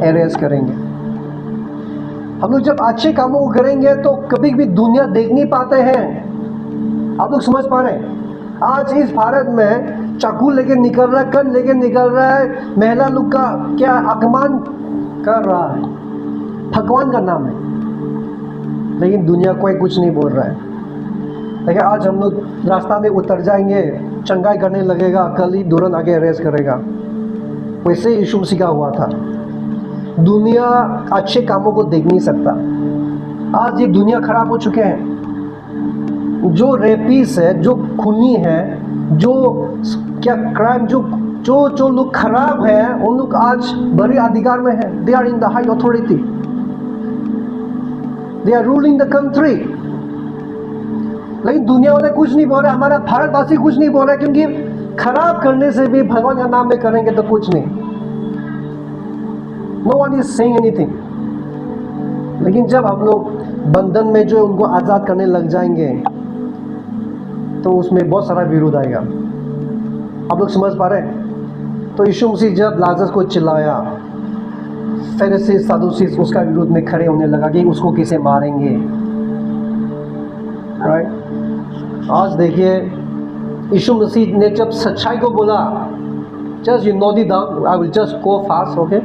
[SPEAKER 1] अरेस्ट करेंगे। हम लोग जब अच्छे कामों को करेंगे तो कभी भी दुनिया देख नहीं पाते हैं। आप लोग समझ पा रहे हैं? आज इस भारत में चाकू लेके निकल रहा है, कन लेके निकल रहा है, महिला लोग का क्या अपमान कर रहा है, भगवान का नाम है, लेकिन दुनिया कोई कुछ नहीं बोल रहा है। लेकिन आज हम लोग रास्ता में उतर जाएंगे, चंगाई करने लगेगा, कल ही तुरंत आगे अरेस्ट करेगा। वैसे यीशु मसीह का हुआ था। दुनिया अच्छे कामों को देख नहीं सकता। आज ये दुनिया खराब हो चुके हैं। जो रेपीस है, जो खूनी है, जो क्या क्राइम, जो लोग खराब हैं, उन लोग आज बड़े अधिकार में हैं। They are in the high authority, they are ruling the country. लेकिन दुनिया वाले कुछ नहीं बोल रहे, हमारा भारतवासी कुछ नहीं बोल रहे, क्योंकि खराब करने से भी भगवान का नाम में करेंगे तो कुछ नहीं। No one is saying anything। लेकिन जब हम लोग बंधन में जो है उनको आज़ाद करने लग जाएंगे तो उसमें बहुत सारा विरोध आएगा। आप लोग समझ पा रहे हैं? तो यीशु मसीह जब लाजरस को चिल्लाया, फरीसी सदूसी उसका विरोध में खड़े होने लगा कि उसको कैसे मारेंगे। राइट? आज देखिए यीशु मसीह ने जब सच्चाई को बोला, just you note it down, I will just go fast, okay.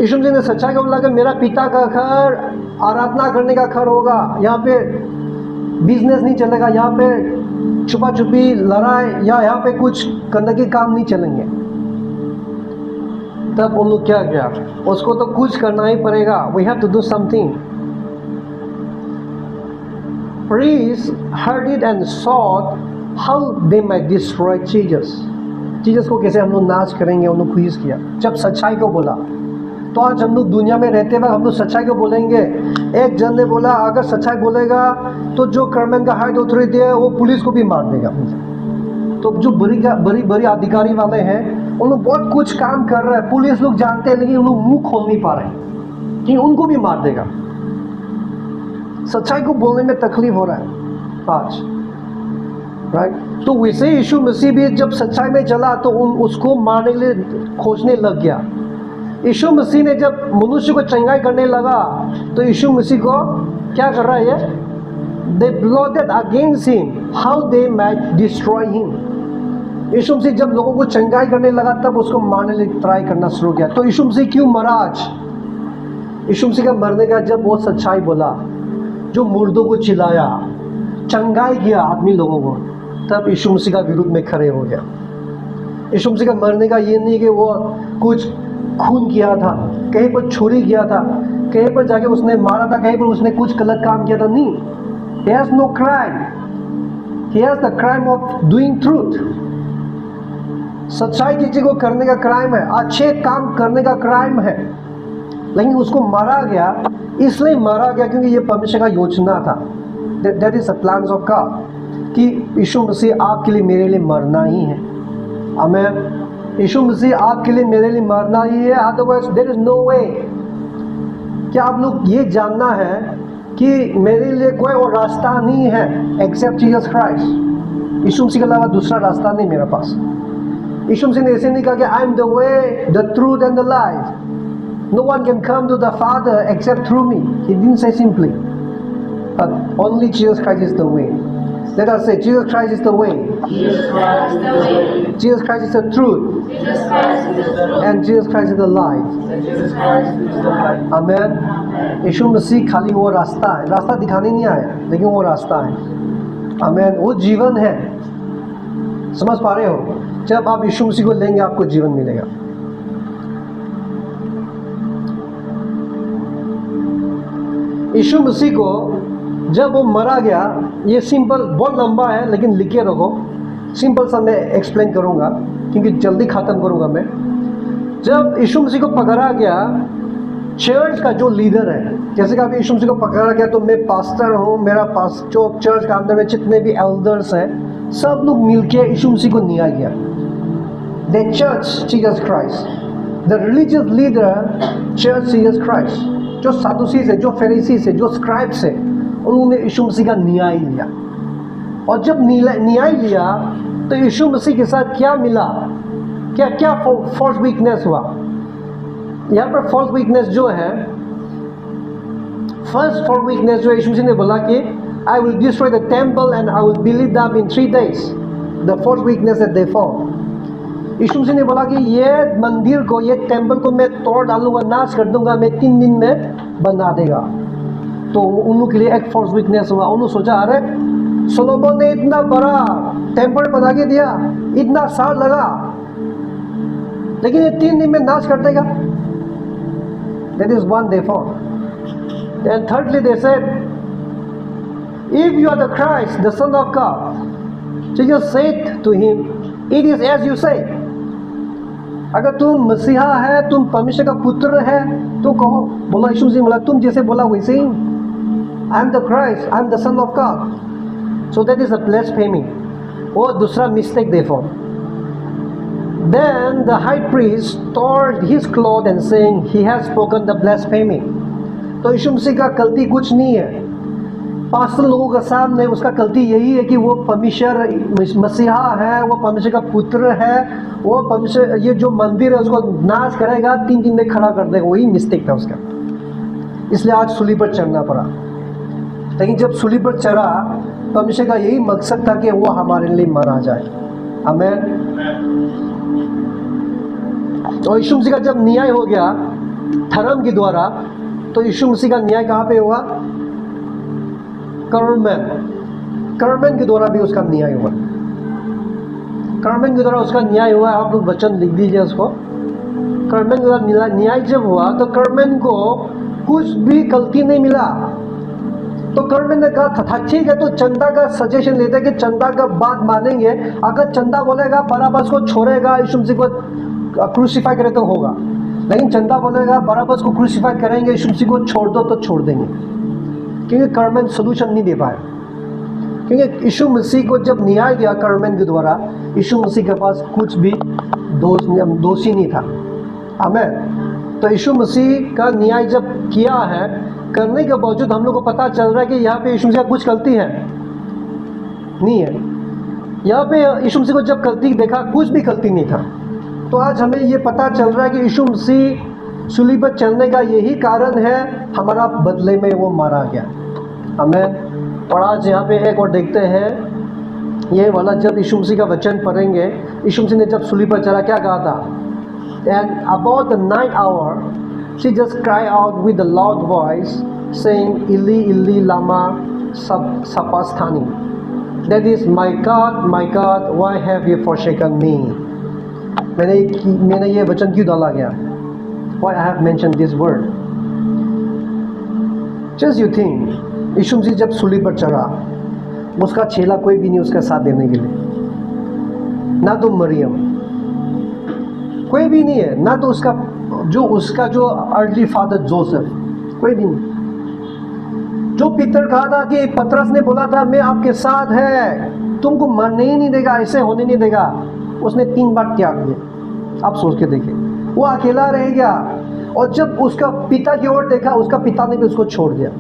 [SPEAKER 1] यीशु मसीह ने सच्चाई को बोला कि मेरा पिता का घर आराधना करने का घर होगा, यहाँ पे बिजनेस नहीं चलेगा, यहाँ पे छुपा छुपी लड़ाई या यहाँ पे कुछ गंदगी काम नहीं चलेंगे। तब उन लोग क्या किया? उसको तो कुछ करना ही पड़ेगा, we have to do something. Priests heard it and sought how they might destroy Jesus। Jesus को कैसे हम लोग नाश करेंगे, उन्होंने कोशिश किया। जब सच्चाई को बोला, तो आज हम लोग दुनिया में रहते हुए हम लोग सच्चाई को बोलेंगे। एक जन ने बोला अगर सच्चाई बोलेगा तो जो गवर्नमेंट का हाई अथॉरिटी है वो पुलिस को भी मार देगा। तो जो बड़ी अधिकारी वाले हैं उन लोग बहुत कुछ काम कर रहे हैं, पुलिस लोग जानते हैं, लेकिन उन लोग मुंह खोल नहीं पा रहे हैं कि उनको भी मार देगा। सच्चाई को बोलने में तकलीफ हो रहा है आज, राइट? तो वैसे यीशु मसीह भी जब सच्चाई में चला तो उसको मारने के लिए खोजने लग गया। यीशु मसीह ने जब मनुष्य को चंगाई करने लगा तो यीशु मसीह को क्या कर रहा है? They plotted against him how they might destroy him। यीशु मसीह जब लोगों को चंगाई करने लगा तब उसको मारने के लिए ट्राई करना शुरू किया। तो यीशु मसीह क्यों मरा आज? यीशु मसीह का मरने का जब वो सच्चाई बोला, जो मुर्दों को चिल्लाया, चंगाई किया आदमी लोगों को, तब यीशु मसीह का विरोध में खड़े हो गया। यीशु मसीह का मरने का ये नहीं कि वो कुछ खून किया था, कहीं पर छुरी किया था, कहीं पर जाके उसने मारा था, कहीं पर उसने कुछ गलत काम किया था, नहीं। He has no crime. He has the crime of doing truth. सच्चाई की चीज को करने का क्राइम है, अच्छे काम करने का क्राइम है। लेकिन उसको मारा गया, इसलिए मारा गया क्योंकि ये परमेश्वर का योजना था। That is the plans of God. कि यीशु मसीह आपके लिए मेरे लिए मरना ही है। आमीन। यीशु मसीह आपके लिए मेरे लिए मरना ही है, अदरवाइज देयर इज नो वे। क्या आप लोग ये जानना है कि मेरे लिए कोई और रास्ता नहीं है एक्सेप्ट जीसस क्राइस्ट। यीशु मसीह के अलावा दूसरा रास्ता नहीं मेरे पास। यीशु मसीह ने ऐसे नहीं कहा कि I am the way, the truth and the life, no one can come to the father except through me. He didn't say simply, but only Jesus Christ is the way. Let us say, Jesus Christ is the way.
[SPEAKER 2] Jesus Christ is the way.
[SPEAKER 1] Jesus Christ is the truth.
[SPEAKER 2] Jesus Christ is the truth.
[SPEAKER 1] And Jesus Christ is the life.
[SPEAKER 2] Jesus Christ is the light.
[SPEAKER 1] Amen. यीशु मसीह खाली वो रास्ता है, रास्ता दिखाने नहीं आया, लेकिन वो रास्ता है। Amen. वो जीवन है। समझ पा रहे हो? जब आप यीशु मसीह को लेंगे आपको जीवन मिलेगा। यीशु मसीह को जब वो मरा गया, ये सिंपल, बहुत लंबा है लेकिन लिखे रखो, सिंपल सा मैं एक्सप्लेन करूँगा क्योंकि जल्दी ख़त्म करूँगा मैं। जब यीशु मसीह को पकड़ा गया, चर्च का जो लीडर है, जैसे कि अभी यीशु मसीह को पकड़ा गया तो मैं पास्टर हूँ, मेरा पास जो चर्च का अंदर में जितने भी एल्डर्स हैं, सब लोग मिलके यीशु मसीह को न्याय किया। The church Jesus Christ, the religious leader church Jesus Christ, जो सादुसीज है, जो फेरिसीज है, जो स्क्राइब्स है, उन्होंने यीशु मसीह का न्याय लिया। और जब न्याय लिया तो यीशु मसीह के साथ क्या मिला, क्या क्या फॉल्स वीकनेस हुआ। यहाँ पर फॉल्स वीकनेस जो है, फर्स्ट फॉल्स वीकनेस जो यीशु मसीह ने बोला कि I will destroy the temple and I will believe them in 3 days, the false weakness that they found. यीशु मसीह ने बोला कि ये मंदिर को, ये टेम्पल को मैं तोड़ डालूंगा, नाश कर दूंगा, मैं 3 दिन में बना देगा। तो उन के लिए एक फॉल्स वीकनेस हुआ। उन्होंने सोचा, अरे सोलोमन ने इतना बड़ा टेम्पल बना के दिया, इतना साल लगा, लेकिन ये 3 दिन में नाश कर देगा। That is one they found. And thirdly they said, if you are the Christ, the Son of God, Jesus said to him, it is as you say. अगर तुम मसीहा है, तुम परमेश्वर का पुत्र है, तो कहो। बोला यीशु मसीह, बोला तुम जैसे बोला वैसे ही, I am the Christ, I am the Son of God. So that is a blasphemy. वो दूसरा mistake they found. Then the high priest tore his cloth and saying, he has spoken the blasphemy. तो यीशु मसीह का गलती कुछ नहीं है। Pastor लोगों के सामने उसका गलती यही है कि वो परमेश्वर मसीहा है, वो परमेश्वर का पुत्र है, वो परमेश्वर, ये जो मंदिर है उसको नाश करेगा, 3 दिन में खड़ा कर देगा। वही मिस्टेक था उसका, इसलिए आज सूली पर चढ़ना पड़ा। लेकिन जब सूली पर चढ़ा, परमेश्वर का यही मकसद था कि वो हमारे लिए मारा जाए। आमीन। और यीशु मसीह का जब न्याय हो गया धर्म के द्वारा, तो यीशु मसीह का न्याय कहाँ पे हुआ? कर्मन के द्वारा भी उसका न्याय हुआ। कर्मन के द्वारा उसका न्याय हुआ। आप लोग वचन लिख दीजिए उसको। कर्मन के द्वारा न्याय जब हुआ तो कर्मन को कुछ भी गलती नहीं मिला। तो कर्मन ने कहा था ठीक है, तो चंदा का सजेशन लेते कि चंदा का बात मानेंगे। अगर चंदा बोलेगा बराबस को छोड़ेगा, यीशु मसीह को क्रूसीफाई करे तो होगा, लेकिन चंदा बोलेगा बराबस को क्रूसीफाई करेंगे, यीशु मसीह को छोड़ दो तो छोड़ देंगे, क्योंकि कर्मन सोल्यूशन नहीं दे पाए। क्योंकि यीशु मसीह को जब न्याय दिया कर्मन के द्वारा, यीशु मसीह के पास कुछ भी दोषी नहीं था। आमीन। तो यीशु मसीह का न्याय जब किया है, करने के बावजूद हम लोग को पता चल रहा है कि यहाँ पे यीशु मसीह का कुछ गलती है नहीं है। यहाँ पे यीशु मसीह को जब गलती देखा, कुछ भी गलती नहीं था। तो आज हमें ये पता चल रहा है कि यीशु मसीह सूली पर चलने का यही कारण है, हमारा बदले में वो मारा गया। हमें और आज यहाँ पे एक और देखते हैं ये वाला, जब यीशु मसीह का वचन पढ़ेंगे, यीशु मसीह ने जब सूली पर चला क्या कहा था? And about the 9th hour, she just cried out with a loud voice, saying, Eli, Eli, lama sabachthani. That is, my God, why have you forsaken me? मैंने ये वचन क्यों डाला गया? Why I have mentioned this word? Just you think यीशु मसीह जब सूली पर चढ़ा, उसका चेला कोई भी नहीं उसका साथ देने के लिए, ना तो मरियम, कोई भी नहीं है, ना तो उसका जो अर्ली फादर जोसेफ, कोई भी नहीं। जो पीतर कहा था कि पतरस ने बोला था मैं आपके साथ है, तुमको मरने ही नहीं देगा, ऐसे होने नहीं देगा, उसने 3 बार त्याग दिया। आप सोच के देखिए, वो अकेला रह गया, और जब उसका पिता की ओर देखा, उसका पिता ने भी उसको छोड़ दिया।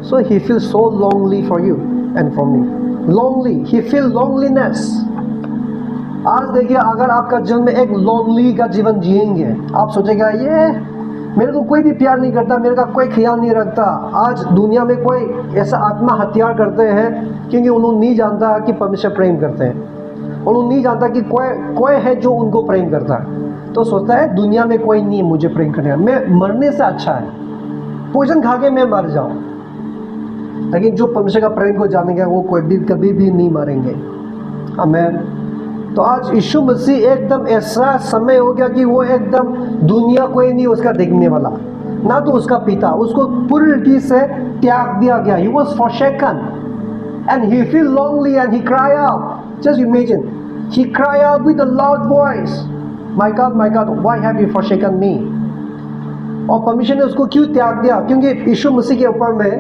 [SPEAKER 1] So he feel so lonely for you and for me, lonely, he feel loneliness. आज देखिए, अगर आपका जन्म में एक लोनली का जीवन जिएंगे, आप सोचेगा ये मेरे को कोई भी प्यार नहीं करता, मेरे का कोई ख्याल नहीं रखता। आज दुनिया में कोई ऐसा आत्महत्या करते हैं क्योंकि उन्होंने नहीं जानता कि परमेश्वर प्रेम करते हैं, उन्होंने नहीं जानता कि कोई है जो उनको प्रेम करता है, तो सोचता है दुनिया में कोई नहीं है मुझे प्रेम करने का, मैं मरने से अच्छा है पोषण खा के मैं मर जाऊं। लेकिन जो परमेश्वर का प्रेम को जानेंगे वो कभी भी नहीं मरेंगे। आमीन। तो आज यीशु मसीह एकदम ऐसा समय हो गया कि वो एकदम दुनिया कोई नहीं उसका देखने वाला, ना तो उसका पिता, उसको पूरी रीति से त्याग दिया गया। He was forsaken and he feel lonely and he cry out. Just imagine, he cry out with a loud voice, my God, why have you forsaken me? और परमेश्वर ने उसको क्यों त्याग दिया? क्योंकि यीशु मसीह के ऊपर में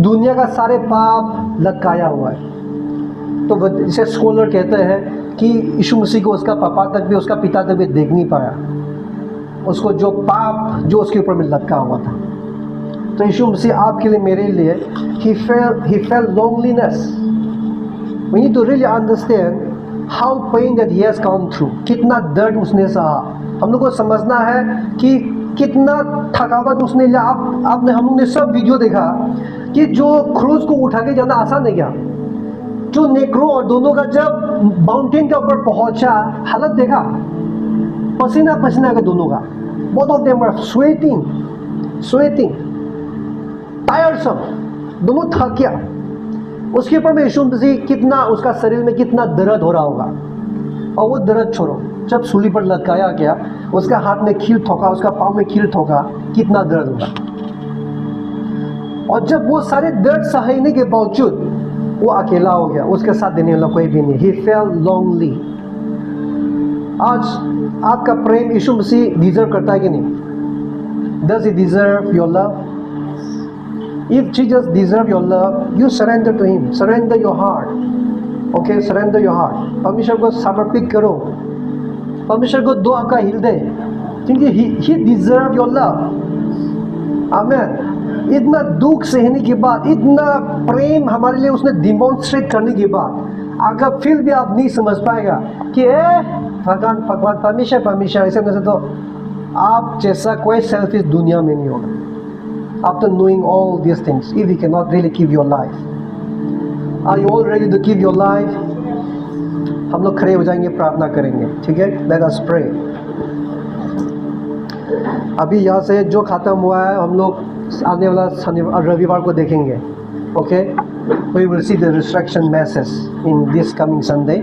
[SPEAKER 1] दुनिया का सारे पाप लटकाया हुआ है। तो इसे स्कॉलर कहते हैं कि यीशु मसीह को उसका पापा तक भी, उसका पिता तक भी देख नहीं पाया, उसको जो पाप जो उसके ऊपर में लटका हुआ था। तो यीशु मसीह आपके लिए, मेरे लिए, he felt loneliness. We need to really understand how pain that he has gone through. कितना दर्द उसने सहा। हम लोग को समझना है कि कितना थकावट उसने लिया। आपने हम लोग ने सब वीडियो देखा कि जो क्रूज को उठा के जाना आसान है क्या? जो नेक्रो और दोनों का जब माउंटेन के ऊपर पहुंचा, हालत देखा, पसीना पसीना का दोनों का, both of them were sweating, tiresome, दोनों थक गया। उसके ऊपर में यीशु मसीह कितना, उसका शरीर में कितना दर्द हो रहा होगा। और वो दर्द छोड़ो, जब सूली पर लटकाया गया, उसका हाथ में कील ठोका, उसका पाँव में कील ठोका, कितना दर्द होगा। और जब वो सारे दर्द सहने के बावजूद वो अकेला हो गया, उसके साथ देने वाला कोई भी नहीं। He felt lonely. आज आपका प्रेम यीशु मसीह डिजर्व करता है कि नहीं? Does he deserve your love? If Jesus deserve your love, you surrender to him. Surrender your heart. Okay, surrender your heart. परमेश्वर को समर्पित करो, परमेश्वर को दो आपका हृदय, क्योंकि he deserve your love. आमीन। इतना दुख सहने के बाद, इतना प्रेम हमारे लिए उसने डिमॉन्स्ट्रेट करने के बाद, अगर फिर भी आप नहीं समझ पाएगा कि भगवान परमेश्वर ऐसे नहीं, तो आप जैसा कोई सेल्फिश दुनिया में नहीं होगा। After knowing all these things, if you cannot really give your life, are you all ready to give your life? हम लोग खड़े हो जाएंगे, प्रार्थना करेंगे, ठीक है? Let us pray. अभी यहाँ से जो खत्म हुआ है, हम लोग आने वाला रविवार को देखेंगे। Okay, we will see the resurrection masses in this coming Sunday.